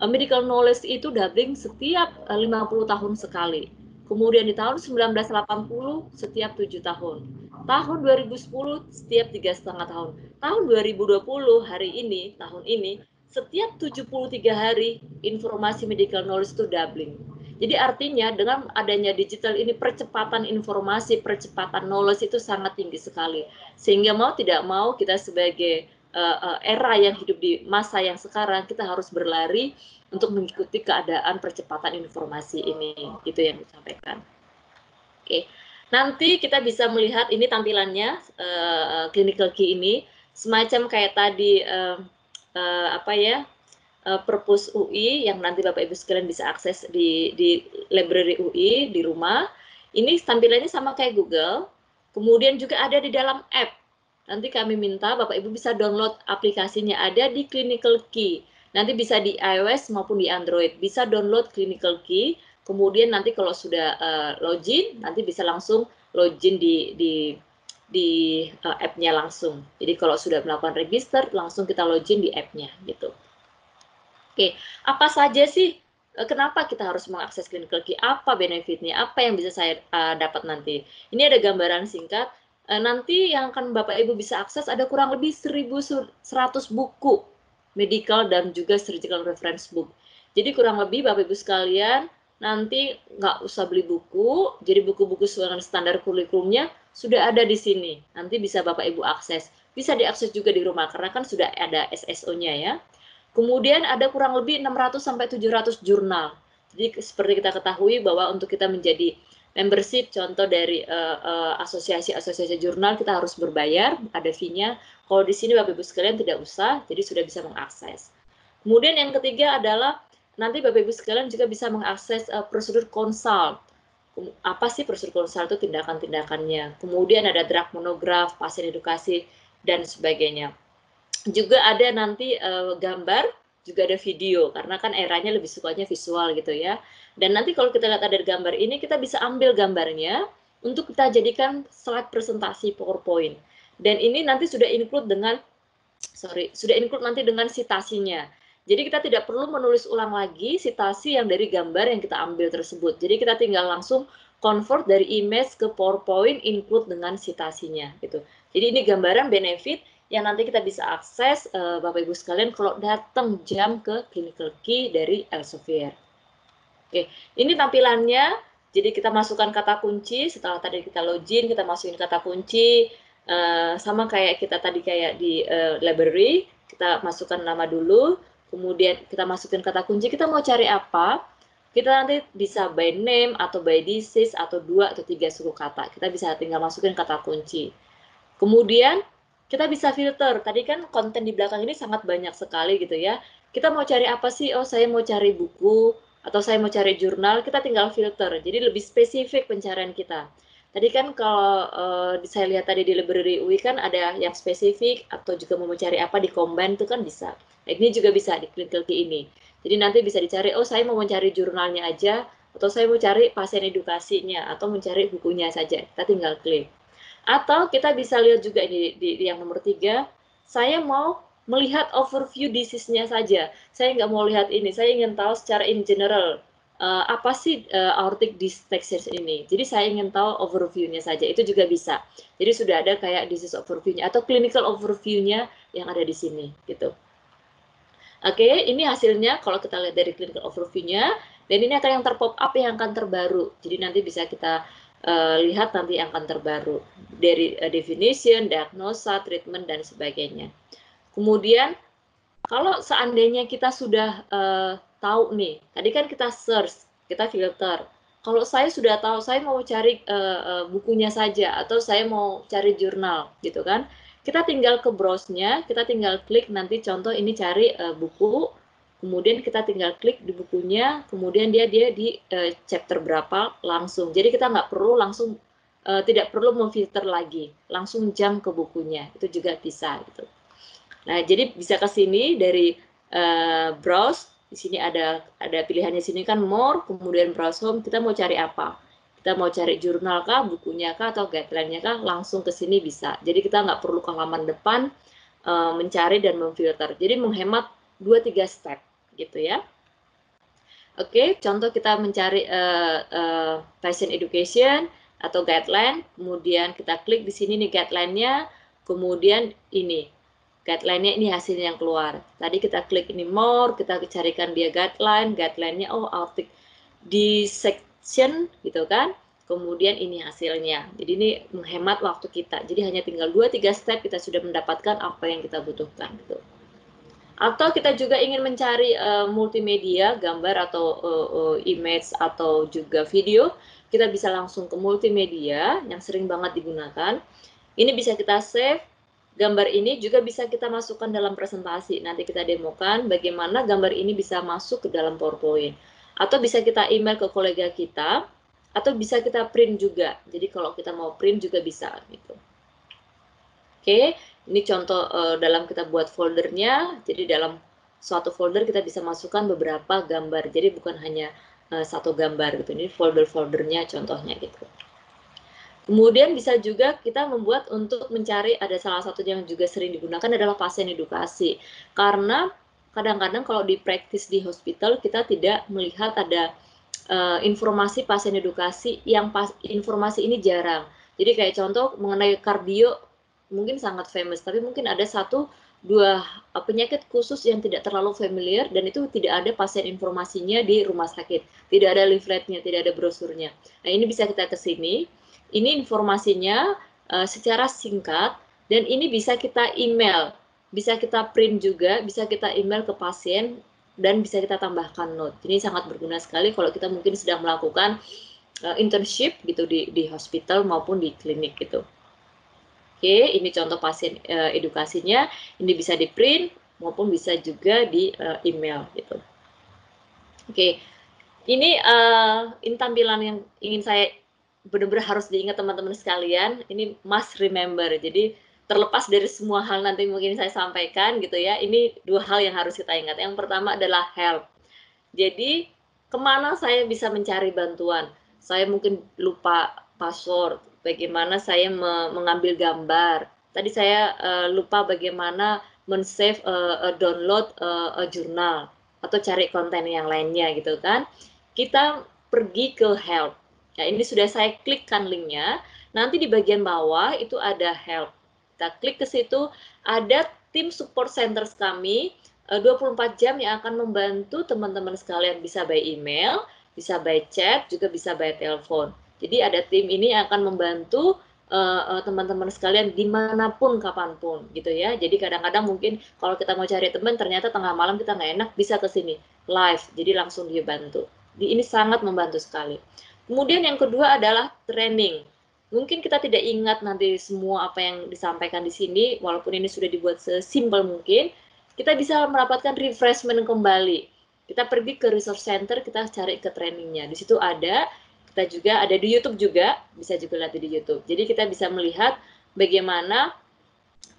medical knowledge itu doubling setiap 50 tahun sekali. Kemudian di tahun 1980 setiap 7 tahun. Tahun 2010 setiap 3,5 tahun. Tahun 2020 hari ini, tahun ini, setiap 73 hari informasi medical knowledge itu doubling. Jadi artinya dengan adanya digital ini percepatan informasi, percepatan knowledge itu sangat tinggi sekali. Sehingga mau tidak mau kita sebagai era yang hidup di masa yang sekarang, kita harus berlari untuk mengikuti keadaan percepatan informasi ini. Itu yang disampaikan. Oke. Nanti kita bisa melihat ini tampilannya clinical key ini semacam kayak tadi Perpus UI yang nanti Bapak Ibu sekalian bisa akses di library UI di rumah. Ini tampilannya sama kayak Google. Kemudian juga ada di dalam app. Nanti kami minta Bapak Ibu bisa download aplikasinya, ada di Clinical Key. Nanti bisa di iOS maupun di Android. Bisa download Clinical Key. Kemudian nanti kalau sudah login, nanti bisa langsung login di app-nya langsung. Jadi kalau sudah melakukan register, langsung kita login di app-nya gitu. Oke, apa saja sih, kenapa kita harus mengakses Clinical Key? Apa benefitnya? Apa yang bisa saya dapat nanti? Ini ada gambaran singkat. Nanti yang akan Bapak Ibu bisa akses ada kurang lebih 1.100 buku medical dan juga surgical reference book. Jadi kurang lebih Bapak Ibu sekalian nanti nggak usah beli buku, jadi buku-buku dengan standar kurikulumnya sudah ada di sini. Nanti bisa Bapak Ibu akses. Bisa diakses juga di rumah karena kan sudah ada SSO-nya ya. Kemudian ada kurang lebih 600 sampai 700 jurnal. Jadi seperti kita ketahui bahwa untuk kita menjadi membership contoh dari asosiasi-asosiasi jurnal kita harus berbayar, ada fee-nya. Kalau di sini Bapak Ibu sekalian tidak usah, jadi sudah bisa mengakses. Kemudian yang ketiga adalah nanti Bapak Ibu sekalian juga bisa mengakses prosedur consult. Apa sih prosedur consult itu tindakan-tindakannya. Kemudian ada drug monograph, pasien edukasi dan sebagainya. Juga ada nanti gambar, juga ada video, karena kan eranya lebih sukanya visual gitu ya. Dan nanti kalau kita lihat ada gambar ini, kita bisa ambil gambarnya untuk kita jadikan slide presentasi PowerPoint. Dan ini nanti sudah include nanti dengan citasinya. Jadi kita tidak perlu menulis ulang lagi citasi yang dari gambar yang kita ambil tersebut. Jadi kita tinggal langsung convert dari image ke PowerPoint, include dengan citasinya gitu. Jadi ini gambaran benefit yang nanti kita bisa akses Bapak Ibu sekalian kalau datang jam ke Clinical Key dari Elsevier. Oke, ini tampilannya. Jadi kita masukkan kata kunci, setelah tadi kita login, kita masukin kata kunci, sama kayak kita tadi kayak di library, kita masukkan nama dulu, kemudian kita masukin kata kunci, kita mau cari apa, kita nanti bisa by name, atau by disease, atau 2 atau 3 suku kata, kita bisa tinggal masukin kata kunci. Kemudian, kita bisa filter. Tadi kan konten di belakang ini sangat banyak sekali gitu ya. Kita mau cari apa sih? Oh, saya mau cari buku atau saya mau cari jurnal, kita tinggal filter. Jadi lebih spesifik pencarian kita. Tadi kan kalau saya lihat tadi di library UI kan ada yang spesifik atau juga mau mencari apa di combine itu kan bisa. Nah, ini juga bisa di Clinical Key ini. Jadi nanti bisa dicari, oh saya mau mencari jurnalnya aja atau saya mau cari pasien edukasinya atau mencari bukunya saja. Kita tinggal klik. Atau kita bisa lihat juga di yang nomor 3, saya mau melihat overview disease-nya saja. Saya nggak mau lihat ini, saya ingin tahu secara in general, apa sih aortic dissection ini. Jadi saya ingin tahu overview-nya saja, itu juga bisa. Jadi sudah ada kayak disease overview-nya atau clinical overview-nya yang ada di sini. Gitu. Oke, ini hasilnya kalau kita lihat dari clinical overview-nya, dan ini akan yang terpop up yang akan terbaru. Jadi nanti bisa kita lihat nanti yang akan terbaru dari definition, diagnosa, treatment dan sebagainya. Kemudian kalau seandainya kita sudah tahu nih, tadi kan kita search, kita filter. Kalau saya sudah tahu, saya mau cari bukunya saja atau saya mau cari jurnal, gitu kan? Kita tinggal ke browse-nya, kita tinggal klik nanti contoh ini cari buku. Kemudian kita tinggal klik di bukunya, kemudian dia di chapter berapa langsung. Jadi kita nggak perlu langsung tidak perlu memfilter lagi, langsung jump ke bukunya, itu juga bisa gitu. Nah, jadi bisa ke sini dari browse, di sini ada pilihannya sini kan more, kemudian browse home, kita mau cari apa? Kita mau cari jurnal kah, bukunya kah, atau guideline-nya kah, langsung ke sini bisa. Jadi kita nggak perlu ke halaman depan mencari dan memfilter. Jadi menghemat 2-3 step gitu ya. Oke, contoh kita mencari fashion education atau guideline, kemudian kita klik di sini nih guideline-nya, kemudian ini guideline-nya, ini hasilnya yang keluar. Tadi kita klik ini more, kita carikan dia guideline-nya, oh artikel di section gitu kan, kemudian ini hasilnya. Jadi ini menghemat waktu kita, jadi hanya tinggal 2-3 step kita sudah mendapatkan apa yang kita butuhkan gitu. Atau kita juga ingin mencari multimedia, gambar atau image atau juga video, kita bisa langsung ke multimedia yang sering banget digunakan. Ini bisa kita save, gambar ini juga bisa kita masukkan dalam presentasi. Nanti kita demokan bagaimana gambar ini bisa masuk ke dalam PowerPoint. Atau bisa kita email ke kolega kita, atau bisa kita print juga. Jadi kalau kita mau print juga bisa gitu. Oke. Ini contoh dalam kita buat foldernya, jadi dalam suatu folder kita bisa masukkan beberapa gambar, jadi bukan hanya satu gambar gitu, ini folder-foldernya contohnya gitu. Kemudian bisa juga kita membuat untuk mencari, ada salah satu yang juga sering digunakan adalah pasien edukasi, karena kadang-kadang kalau di praktis di hospital kita tidak melihat ada informasi pasien edukasi yang informasi ini jarang. Jadi kayak contoh mengenai kardio, mungkin sangat famous, tapi mungkin ada 1-2 penyakit khusus yang tidak terlalu familiar dan itu tidak ada pasien informasinya di rumah sakit, tidak ada leafletnya, tidak ada brosurnya. Nah ini bisa kita ke sini, ini informasinya secara singkat dan ini bisa kita email, bisa kita print juga, bisa kita email ke pasien dan bisa kita tambahkan note. Ini sangat berguna sekali kalau kita mungkin sedang melakukan internship gitu di hospital maupun di klinik gitu. Oke, ini contoh pasien edukasinya, ini bisa di print maupun bisa juga di email gitu. Oke, ini tampilan yang ingin saya benar-benar harus diingat teman-teman sekalian, ini must remember. Jadi terlepas dari semua hal nanti mungkin saya sampaikan gitu ya, ini 2 hal yang harus kita ingat. Yang pertama adalah help. Jadi kemana saya bisa mencari bantuan? Saya mungkin lupa password. Bagaimana saya mengambil gambar. Tadi saya lupa bagaimana men-save download jurnal atau cari konten yang lainnya gitu kan. Kita pergi ke help. Nah, ini sudah saya klikkan linknya. Nanti di bagian bawah itu ada help. Kita klik ke situ, ada tim support centers kami 24 jam yang akan membantu teman-teman sekalian, bisa by email, bisa by chat, juga bisa by telepon. Jadi ada tim ini yang akan membantu teman-teman sekalian dimanapun, kapanpun gitu ya. Jadi kadang-kadang mungkin kalau kita mau cari teman, ternyata tengah malam kita nggak enak, bisa ke sini live, jadi langsung dia bantu. Ini sangat membantu sekali. Kemudian yang kedua adalah training. Mungkin kita tidak ingat nanti semua apa yang disampaikan di sini, walaupun ini sudah dibuat sesimpel mungkin, kita bisa mendapatkan refreshment kembali. Kita pergi ke resource center, kita cari ke trainingnya. Di situ ada. Kita juga ada di YouTube juga, bisa juga lihat di YouTube. Jadi kita bisa melihat bagaimana,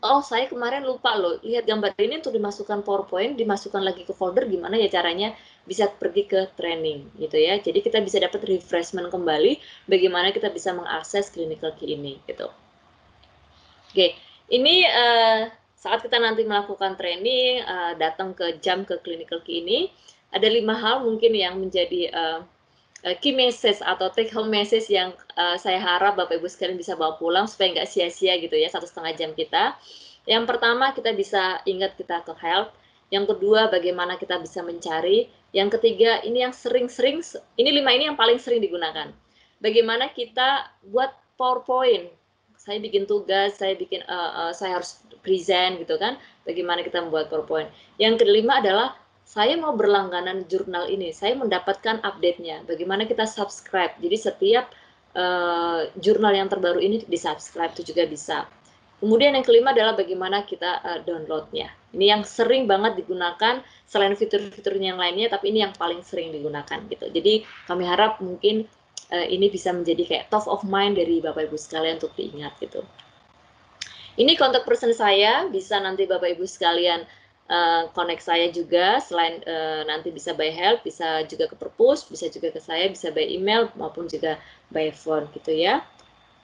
oh saya kemarin lupa loh, lihat gambar ini untuk dimasukkan PowerPoint, dimasukkan lagi ke folder, gimana ya caranya, bisa pergi ke training gitu ya. Jadi kita bisa dapat refreshment kembali, bagaimana kita bisa mengakses clinical key ini gitu. Oke, ini saat kita nanti melakukan training, datang ke jam ke clinical key ini, ada 5 hal mungkin yang menjadi key message atau take home message yang saya harap Bapak Ibu sekalian bisa bawa pulang supaya nggak sia-sia gitu ya 1,5 jam kita. Yang pertama kita bisa ingat kita ke help. Yang kedua bagaimana kita bisa mencari. Yang ketiga ini yang sering-sering, ini 5 ini yang paling sering digunakan. Bagaimana kita buat PowerPoint. Saya bikin tugas, saya harus present gitu kan. Bagaimana kita membuat PowerPoint. Yang kelima adalah saya mau berlangganan jurnal ini, saya mendapatkan update-nya. Bagaimana kita subscribe. Jadi setiap jurnal yang terbaru ini di-subscribe itu juga bisa. Kemudian yang kelima adalah bagaimana kita download-nya. Ini yang sering banget digunakan selain fitur-fiturnya yang lainnya, tapi ini yang paling sering digunakan gitu. Jadi kami harap mungkin ini bisa menjadi kayak top of mind dari Bapak Ibu sekalian untuk diingat gitu. Ini kontak person saya, bisa nanti Bapak Ibu sekalian connect saya juga, selain nanti bisa by help, bisa juga ke perpus, bisa juga ke saya, bisa by email maupun juga by phone gitu ya.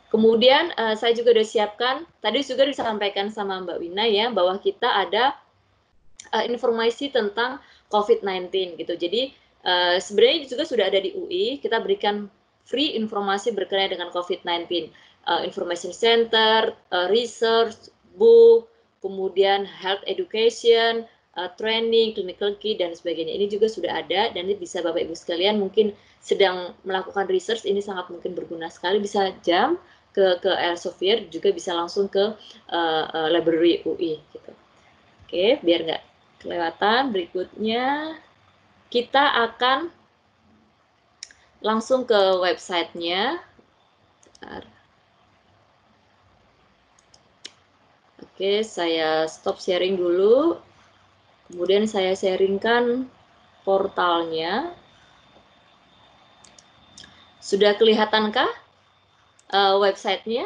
Kemudian saya juga sudah siapkan, tadi juga disampaikan sama Mbak Wina ya, bahwa kita ada informasi tentang COVID-19 gitu. Jadi sebenarnya juga sudah ada di UI, kita berikan free informasi berkenaan dengan COVID-19. Information Center, research, book, kemudian health education, training, clinical key, dan sebagainya. Ini juga sudah ada, dan ini bisa Bapak Ibu sekalian mungkin sedang melakukan research, ini sangat mungkin berguna sekali, bisa jam ke Elsevier, juga bisa langsung ke library UI. Gitu. Oke, biar nggak kelewatan, berikutnya kita akan langsung ke websitenya. Oke, saya stop sharing dulu. Kemudian saya sharingkan portalnya. Sudah kelihatankah websitenya?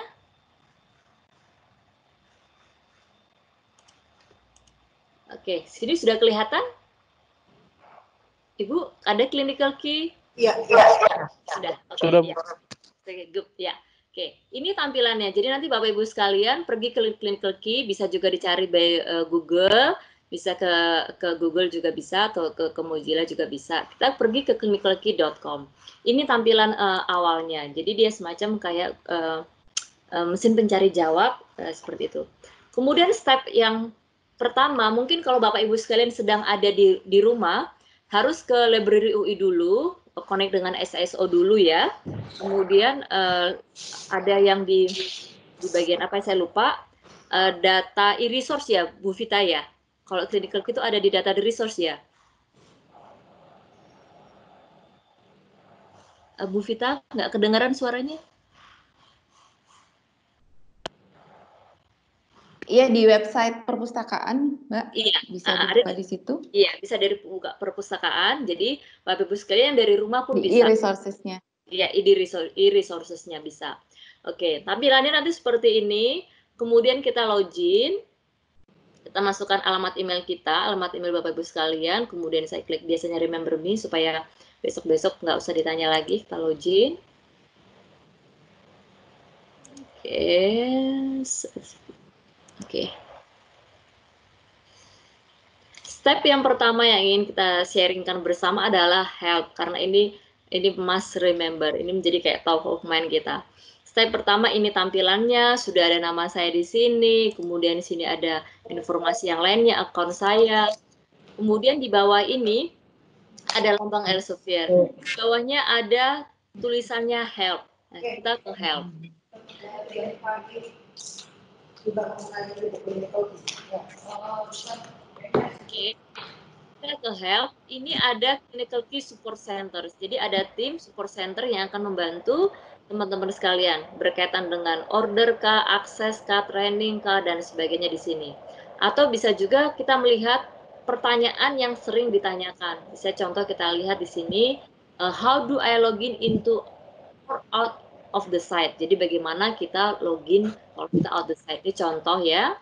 Oke, sini sudah kelihatan? Ibu, ada clinical key? Iya, Sudah. Oke, Sudah. ya. Oke, ini tampilannya. Jadi nanti Bapak Ibu sekalian pergi ke clinical key, bisa juga dicari by Google, bisa ke Google juga bisa, atau ke Mozilla juga bisa. Kita pergi ke clinicalkey.com. Ini tampilan awalnya. Jadi dia semacam kayak mesin pencari jawab seperti itu. Kemudian step yang pertama, mungkin kalau Bapak Ibu sekalian sedang ada di rumah, harus ke library UI dulu, connect dengan SSO dulu ya. Kemudian ada yang di bagian apa saya lupa, data e-resource ya, Bu Vita ya. Kalau clinical itu ada di data resource ya. Bu Vita, nggak kedengaran suaranya? Iya, di website perpustakaan, Mbak. Iya, Bisa ada dibuka di situ. Iya, bisa dari buka perpustakaan. Jadi Bapak Ibu sekalian dari rumah pun Di bisa. e-resources-nya. Iya, e-resources-nya bisa. Oke, tampilannya nanti seperti ini. Kemudian kita login. Kita masukkan alamat email kita, alamat email Bapak Ibu sekalian. Kemudian saya klik biasanya remember me supaya besok-besok nggak usah ditanya lagi. Kita login. Oke. Step yang pertama yang ingin kita sharingkan bersama adalah help, karena ini must remember, ini menjadi kayak top of mind kita. Step pertama ini tampilannya, sudah ada nama saya di sini, kemudian di sini ada informasi yang lainnya, akun saya. Kemudian di bawah ini ada lambang Elsevier. Di bawahnya ada tulisannya help. Nah, kita ke help. Oke. Kita ke help, ini ada clinical key support center. Jadi ada tim support center yang akan membantu teman-teman sekalian berkaitan dengan order kah, akses kah, training kah, dan sebagainya di sini. Atau bisa juga kita melihat pertanyaan yang sering ditanyakan. Bisa contoh kita lihat di sini, how do I login into or out of the site. Jadi bagaimana kita login kalau kita out the site. Ini contoh ya.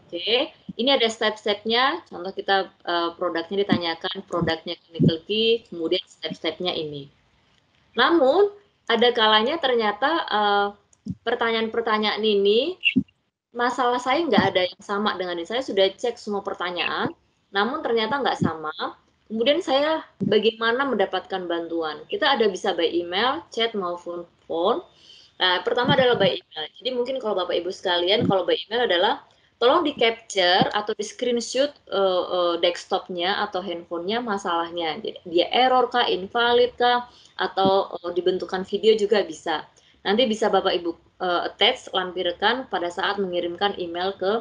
Oke, ini ada step-stepnya. Contoh kita produknya ditanyakan, produknya clinical key, kemudian step-stepnya ini. Namun, ada kalanya ternyata pertanyaan-pertanyaan ini, masalah saya nggak ada yang sama dengan ini. Saya sudah cek semua pertanyaan, namun ternyata nggak sama. Kemudian saya bagaimana mendapatkan bantuan? Kita ada bisa by email, chat maupun phone. Nah, pertama adalah by email. Jadi mungkin kalau Bapak Ibu sekalian, kalau by email adalah tolong di capture atau di screenshot desktopnya atau handphonenya masalahnya. Dia error kah, invalid kah, atau dibentukkan video juga bisa. Nanti bisa Bapak Ibu attach, lampirkan pada saat mengirimkan email ke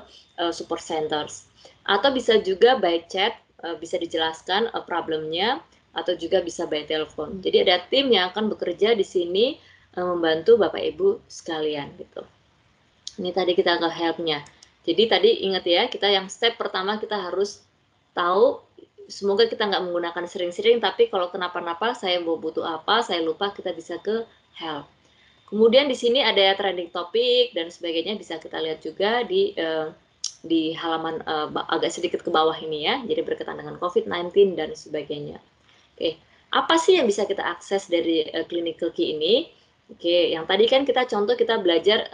support centers. Atau bisa juga by chat, bisa dijelaskan problemnya, atau juga bisa by telepon. Jadi ada tim yang akan bekerja di sini membantu Bapak Ibu sekalian gitu. Ini tadi kita ke help-nya. Jadi tadi ingat ya, kita yang step pertama kita harus tahu semoga kita nggak menggunakan sering-sering, tapi kalau kenapa-napa, saya mau butuh apa, saya lupa, kita bisa ke help. Kemudian di sini ada trending topic dan sebagainya, bisa kita lihat juga di halaman agak sedikit ke bawah ini ya, jadi berkaitan dengan COVID-19 dan sebagainya. Oke, apa sih yang bisa kita akses dari clinical key ini? Oke, yang tadi kan kita belajar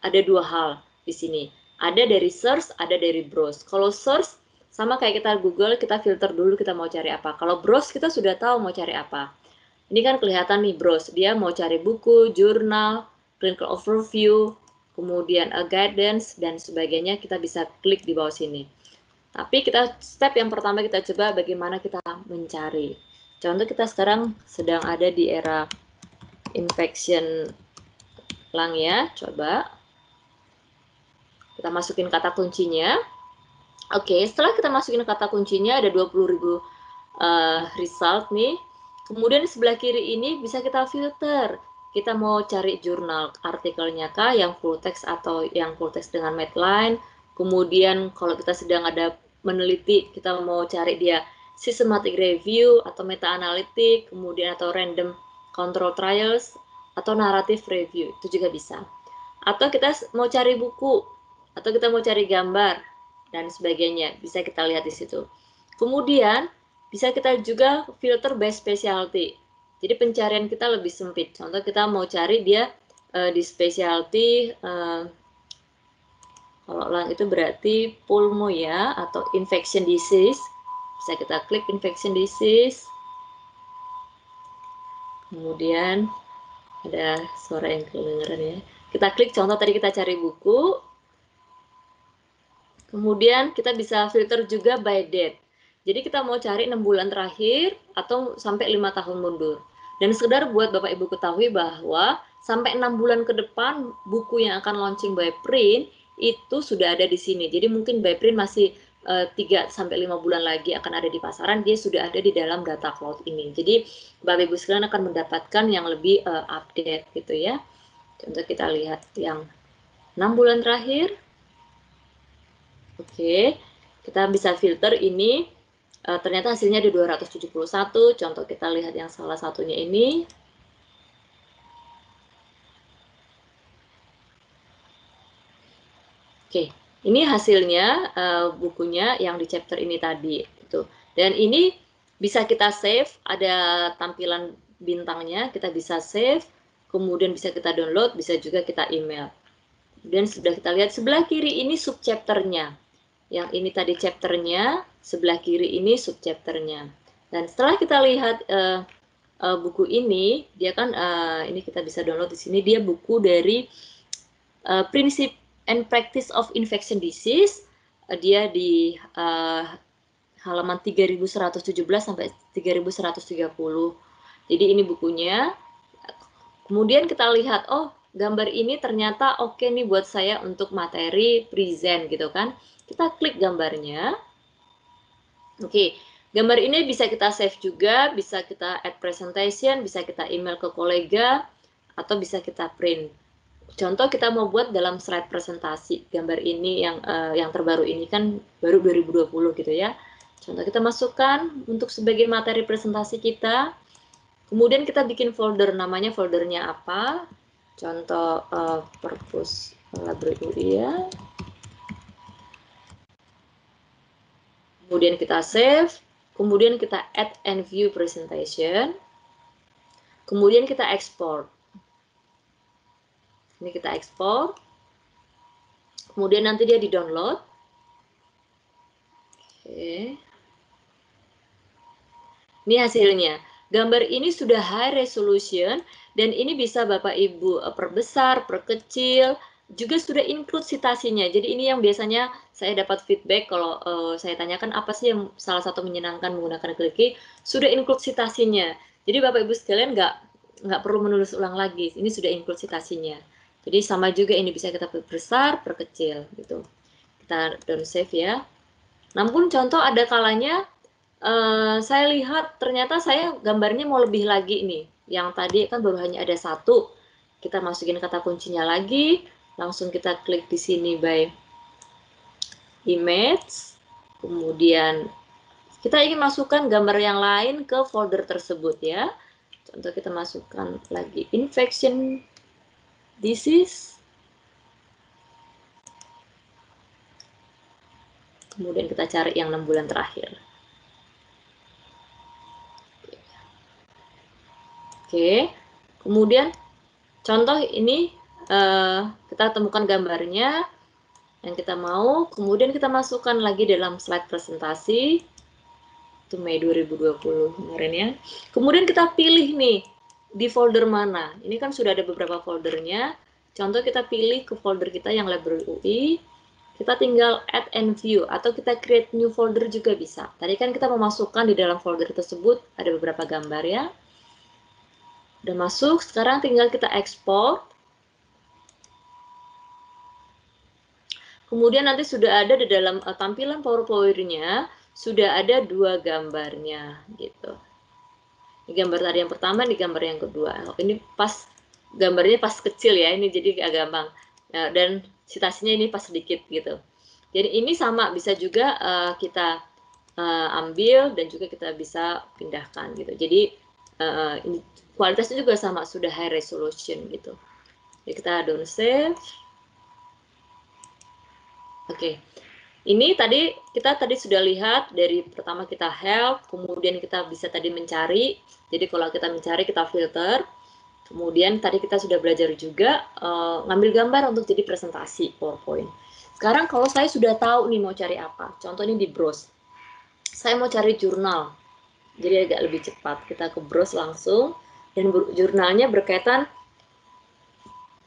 ada dua hal di sini. Ada dari search, ada dari browse. Kalau search sama kayak kita Google, kita filter dulu kita mau cari apa. Kalau browse kita sudah tahu mau cari apa. Ini kan kelihatan nih browse, dia mau cari buku, jurnal, clinical overview, kemudian guidance dan sebagainya, kita bisa klik di bawah sini. Tapi step yang pertama kita coba bagaimana kita mencari. Contoh kita sekarang sedang ada di era infection lung ya, coba kita masukin kata kuncinya. Oke, setelah kita masukin kata kuncinya ada 20.000 result nih. Kemudian di sebelah kiri ini bisa kita filter. Kita mau cari jurnal artikelnya kah, yang full text atau yang full text dengan Medline. Kemudian kalau kita sedang ada meneliti, kita mau cari dia systematic review atau meta-analitik, kemudian atau random control trials, atau narrative review, itu juga bisa. Atau kita mau cari buku, atau kita mau cari gambar, dan sebagainya, bisa kita lihat di situ. Kemudian, bisa kita juga filter by specialty. Jadi pencarian kita lebih sempit. Contoh kita mau cari dia di specialty, kalau lung itu berarti pulmo ya, atau infection disease. Bisa kita klik infection disease. Kemudian ada suara yang kedengaran ya. Kita klik, contoh tadi kita cari buku. Kemudian kita bisa filter juga by date. Jadi kita mau cari 6 bulan terakhir atau sampai 5 tahun mundur. Dan sekedar buat Bapak Ibu ketahui bahwa sampai 6 bulan ke depan buku yang akan launching by print itu sudah ada di sini. Jadi mungkin by print masih 3 sampai 5 bulan lagi akan ada di pasaran, dia sudah ada di dalam data cloud ini. Jadi Bapak Ibu sekalian akan mendapatkan yang lebih update gitu ya. Contoh kita lihat yang 6 bulan terakhir. Oke, kita bisa filter ini. Ternyata hasilnya ada 271. Contoh kita lihat yang salah satunya ini. Oke, ini hasilnya bukunya yang di chapter ini tadi. Gitu. Dan ini bisa kita save, ada tampilan bintangnya, kita bisa save, kemudian bisa kita download, bisa juga kita email. Dan sudah kita lihat sebelah kiri ini subchapternya. Yang ini tadi chapternya, sebelah kiri ini subchapternya. Dan setelah kita lihat buku ini, dia kan ini kita bisa download di sini, dia buku dari Principle and Practice of Infection Disease. Dia di halaman 3117 sampai 3130. Jadi ini bukunya. Kemudian kita lihat, oh gambar ini ternyata oke nih buat saya untuk materi present gitu kan. Kita klik gambarnya. Oke, gambar ini bisa kita save juga, bisa kita add presentation, bisa kita email ke kolega, atau bisa kita print. Contoh kita mau buat dalam slide presentasi, gambar ini yang terbaru ini kan baru 2020 gitu ya. Contoh kita masukkan untuk sebagai materi presentasi kita. Kemudian kita bikin folder, namanya foldernya apa? Contoh purpose library ya. Kemudian kita save, kemudian kita add and view presentation, kemudian kita export. Ini kita ekspor, kemudian nanti dia di-download. Oke. Ini hasilnya. Gambar ini sudah high resolution, dan ini bisa Bapak Ibu perbesar, perkecil, juga sudah include citasinya. Jadi ini yang biasanya saya dapat feedback kalau saya tanyakan apa sih yang salah satu menyenangkan menggunakan Clicky, sudah include citasinya. Jadi Bapak Ibu sekalian nggak perlu menulis ulang lagi, ini sudah include citasinya. Jadi sama juga ini bisa kita perbesar, perkecil gitu. Kita down save ya. Namun contoh ada kalanya saya lihat ternyata saya gambarnya mau lebih lagi nih. Yang tadi kan baru hanya ada satu. Kita masukin kata kuncinya lagi. Langsung kita klik di sini by image, kemudian Kita ingin masukkan gambar yang lain ke folder tersebut ya. Contoh kita masukkan lagi infection disease. Kemudian kita cari yang 6 bulan terakhir. Oke, kemudian contoh ini kita temukan gambarnya yang kita mau, kemudian kita masukkan lagi dalam slide presentasi. Itu Mei 2020 kemarin ya. Kemudian kita pilih nih di folder mana. Ini kan sudah ada beberapa foldernya. Contoh kita pilih ke folder kita yang Library UI. Kita tinggal add and view atau kita create new folder juga bisa. Tadi kan kita memasukkan di dalam folder tersebut ada beberapa gambar ya. Udah masuk, sekarang tinggal kita ekspor. Kemudian nanti sudah ada di dalam tampilan PowerPoint-nya sudah ada 2 gambarnya gitu. Ini gambar tadi yang pertama, ini gambar yang kedua. Ini pas gambarnya pas kecil ya, ini jadi agak gampang. Nah, dan citasinya ini pas sedikit gitu. Jadi ini sama bisa juga kita ambil dan juga kita bisa pindahkan gitu. Jadi ini kualitasnya juga sama, sudah high resolution gitu. Jadi kita down save. Oke. Ini kita tadi sudah lihat dari pertama kita help, kemudian kita bisa tadi mencari. Jadi kalau kita mencari kita filter. Kemudian tadi kita sudah belajar juga ngambil gambar untuk jadi presentasi PowerPoint. Sekarang kalau saya sudah tahu nih mau cari apa. Contoh ini di browse. Saya mau cari jurnal. Jadi agak lebih cepat. Kita ke browse langsung dan jurnalnya berkaitan.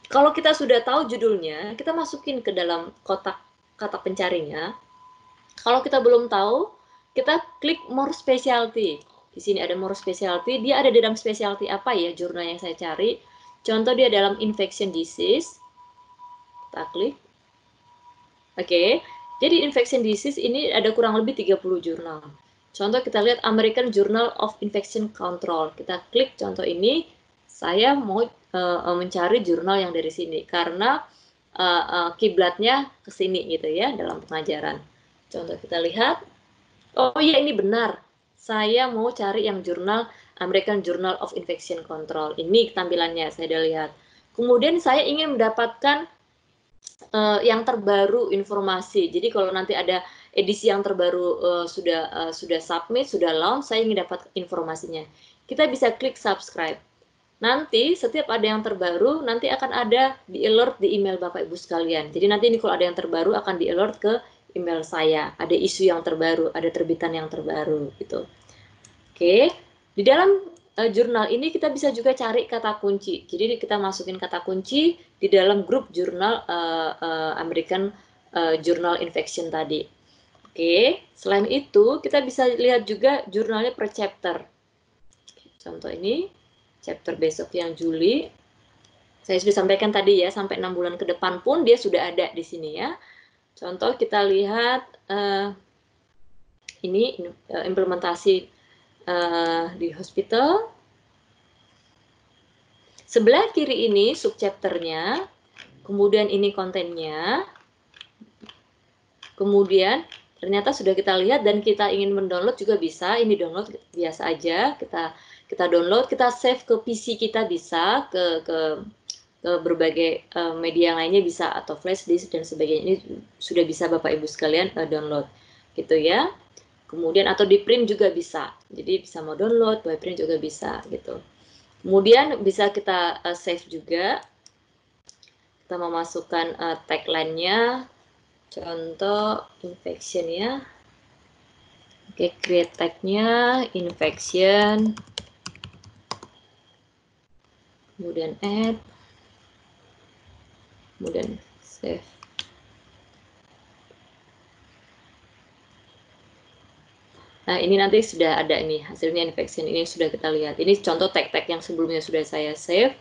Kalau kita sudah tahu judulnya, kita masukin ke dalam kotak kata pencarinya. Kalau kita belum tahu, kita klik more specialty. Di sini ada more specialty, dia ada di dalam specialty apa ya jurnal yang saya cari. Contoh dia dalam infection disease. Kita klik. Oke, jadi infection disease ini ada kurang lebih 30 jurnal. Contoh kita lihat American Journal of Infection Control. Kita klik contoh ini, saya mau mencari jurnal yang dari sini karena kiblatnya ke sini gitu ya dalam pengajaran. Contoh kita lihat, oh iya ini benar, saya mau cari yang jurnal American Journal of Infection Control. Ini tampilannya saya udah lihat. Kemudian saya ingin mendapatkan yang terbaru informasi. Jadi kalau nanti ada edisi yang terbaru sudah submit, sudah launch, saya ingin dapat informasinya. Kita bisa klik subscribe. Nanti setiap ada yang terbaru, nanti akan ada di alert di email Bapak Ibu sekalian. Jadi nanti ini kalau ada yang terbaru akan di alert ke email saya. Ada isu yang terbaru, ada terbitan yang terbaru gitu. Oke, di dalam jurnal ini kita bisa juga cari kata kunci. Jadi kita masukin kata kunci di dalam grup jurnal American Journal Infection tadi. Oke, selain itu kita bisa lihat juga jurnalnya per chapter. Contoh ini. Chapter besok yang Juli, saya sudah sampaikan tadi ya, sampai 6 bulan ke depan pun dia sudah ada di sini ya. Contoh kita lihat ini implementasi di hospital. Sebelah kiri ini subchapternya, kemudian ini kontennya, kemudian ternyata sudah kita lihat dan kita ingin mendownload juga bisa. Ini download biasa aja, kita download, kita save ke PC kita bisa, ke berbagai media yang lainnya bisa, atau flash disk dan sebagainya. Ini sudah bisa Bapak Ibu sekalian download gitu ya. Kemudian atau di print juga bisa. Jadi bisa mau download, by print juga bisa gitu. Kemudian bisa kita save juga. Kita memasukkan tagline-nya. Contoh infection ya. Oke, create tag-nya infection. Kemudian add, kemudian save. Nah, ini nanti sudah ada ini hasilnya infection, ini sudah kita lihat. Ini contoh tag-tag yang sebelumnya sudah saya save.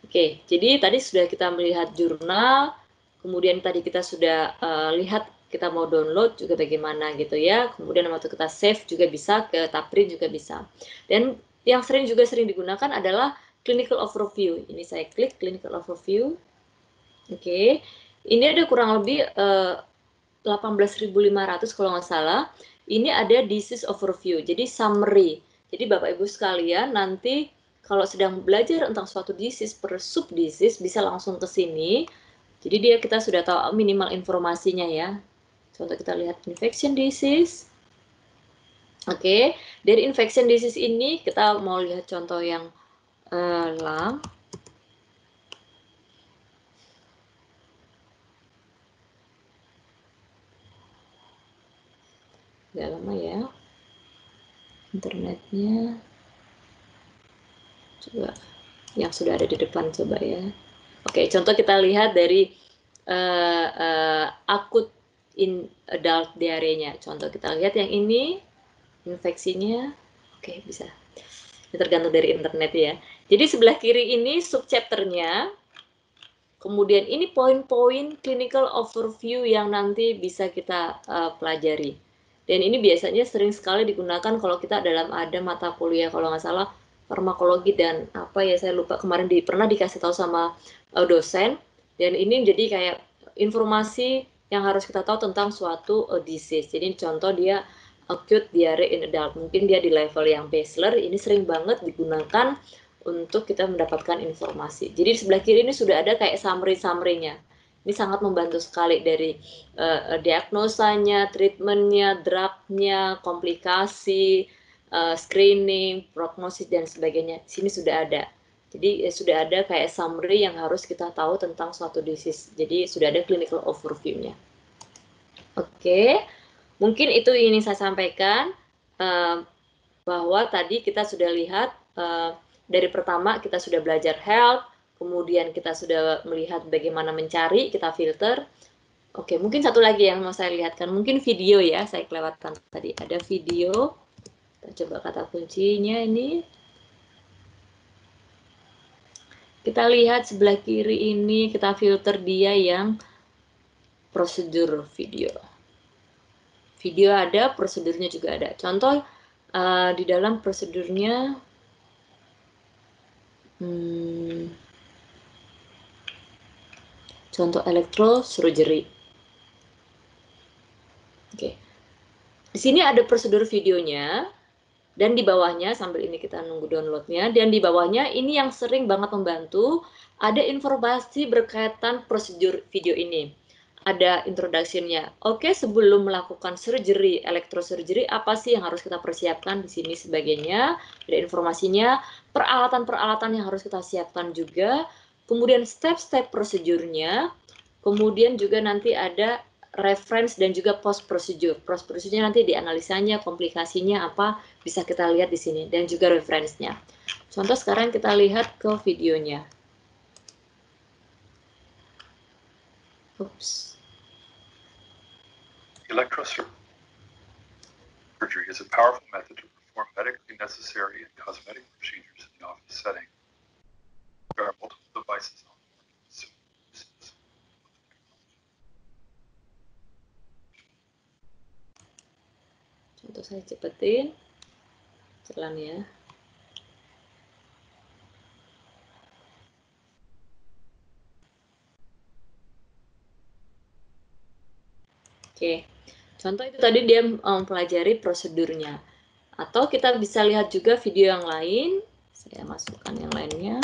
Oke, jadi tadi sudah kita melihat jurnal, kemudian tadi kita sudah lihat kita mau download juga bagaimana gitu ya. Kemudian waktu kita save juga bisa, ke print juga bisa. Dan yang sering digunakan adalah clinical overview. Ini saya klik clinical overview. Oke. Ini ada kurang lebih 18.500 kalau nggak salah. ini ada disease overview, jadi summary. Jadi Bapak Ibu sekalian nanti kalau sedang belajar tentang suatu disease per sub disease bisa langsung ke sini. Jadi kita sudah tahu minimal informasinya ya. Contoh kita lihat infection disease. Oke, dari infection disease ini kita mau lihat contoh yang lung. Gak lama ya internetnya. Coba yang sudah ada di depan coba ya. Oke, contoh kita lihat dari akut adult diarenya. Contoh kita lihat yang ini infeksinya. Oke, bisa. Ini tergantung dari internet ya. Jadi sebelah kiri ini subchapternya. Kemudian ini poin-poin clinical overview yang nanti bisa kita pelajari. Dan ini biasanya sering sekali digunakan kalau kita ada mata kuliah, kalau nggak salah farmakologi dan apa ya, saya lupa kemarin pernah dikasih tahu sama dosen. Dan ini jadi kayak informasi yang harus kita tahu tentang suatu disease. Jadi contoh dia acute diarrhea in adult, mungkin dia di level yang bachelor, ini sering banget digunakan untuk kita mendapatkan informasi. Jadi di sebelah kiri ini sudah ada kayak summary-nya. Ini sangat membantu sekali dari diagnosanya, treatmentnya, drugnya, komplikasi, screening, prognosis dan sebagainya. Di sini sudah ada. Jadi sudah ada kayak summary yang harus kita tahu tentang suatu disease. Jadi sudah ada clinical overview-nya. Oke. Mungkin itu ini saya sampaikan bahwa tadi kita sudah lihat dari pertama kita sudah belajar health, kemudian kita sudah melihat bagaimana mencari, kita filter. Oke, mungkin satu lagi yang mau saya lihatkan, mungkin video ya, saya kelewatkan tadi ada video. Kita coba kata kuncinya ini. Kita lihat sebelah kiri ini, kita filter dia yang prosedur video. Video ada, prosedurnya juga ada. Contoh di dalam prosedurnya, contoh electrosurgery. Oke, di sini ada prosedur videonya, dan di bawahnya sambil ini kita nunggu downloadnya. Dan di bawahnya ini yang sering banget membantu, ada informasi berkaitan prosedur video ini. Ada introduction-nya. Oke, sebelum melakukan surgery, electrosurgery, apa sih yang harus kita persiapkan di sini sebagainya. Ada informasinya, peralatan-peralatan yang harus kita siapkan juga, kemudian step-step prosedurnya, kemudian juga nanti ada reference dan juga post procedure. Post procedure nanti dianalisanya, komplikasinya apa, bisa kita lihat di sini, dan juga reference-nya. Contoh sekarang kita lihat ke videonya. Oops. Electrosurgery is a powerful method to perform medically necessary and cosmetic procedures in the office setting. There are multiple devices on the market. Contoh saya cepetin jalan ya. Oke. Contoh itu tadi dia mempelajari prosedurnya. Atau kita bisa lihat juga video yang lain. Saya masukkan yang lainnya.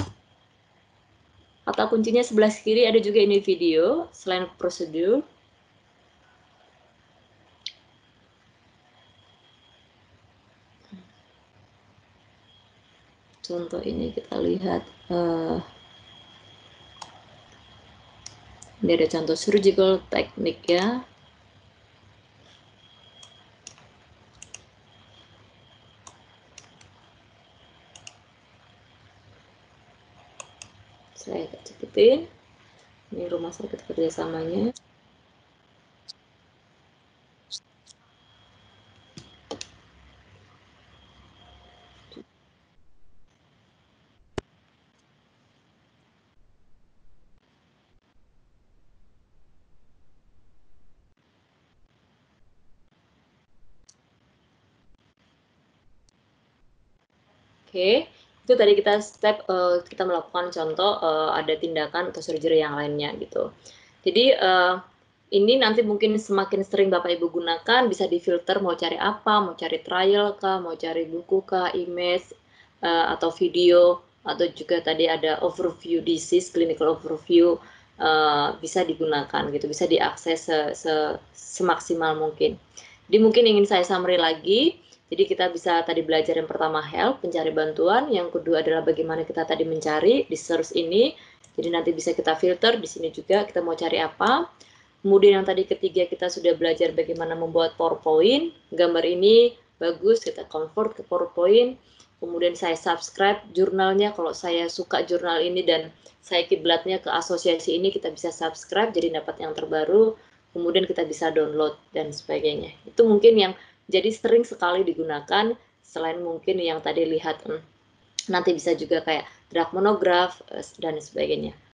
Kata kuncinya sebelah kiri ada juga ini video, selain prosedur. Contoh ini kita lihat. Ini ada contoh surgical teknik ya. Saya cepetin. Ini rumah sakit kerjasamanya. Oke. Itu tadi kita step kita melakukan contoh ada tindakan atau surgery yang lainnya gitu. Jadi ini nanti mungkin semakin sering Bapak Ibu gunakan, bisa difilter mau cari apa, mau cari trial kah, mau cari buku kah, image, atau video, atau juga tadi ada overview disease, clinical overview, bisa digunakan gitu, bisa diakses semaksimal mungkin. Jadi mungkin ingin saya summary lagi, jadi kita bisa tadi belajar yang pertama help, pencari bantuan, yang kedua adalah bagaimana kita tadi mencari di search ini, jadi nanti bisa kita filter, di sini juga kita mau cari apa. Kemudian yang tadi ketiga kita sudah belajar bagaimana membuat PowerPoint. Gambar ini bagus, kita convert ke PowerPoint. Kemudian saya subscribe jurnalnya, kalau saya suka jurnal ini dan saya kiblatnya ke asosiasi ini, kita bisa subscribe jadi dapat yang terbaru. Kemudian kita bisa download dan sebagainya. Itu mungkin yang jadi sering sekali digunakan, selain mungkin yang tadi lihat nanti bisa juga kayak draft monograph dan sebagainya.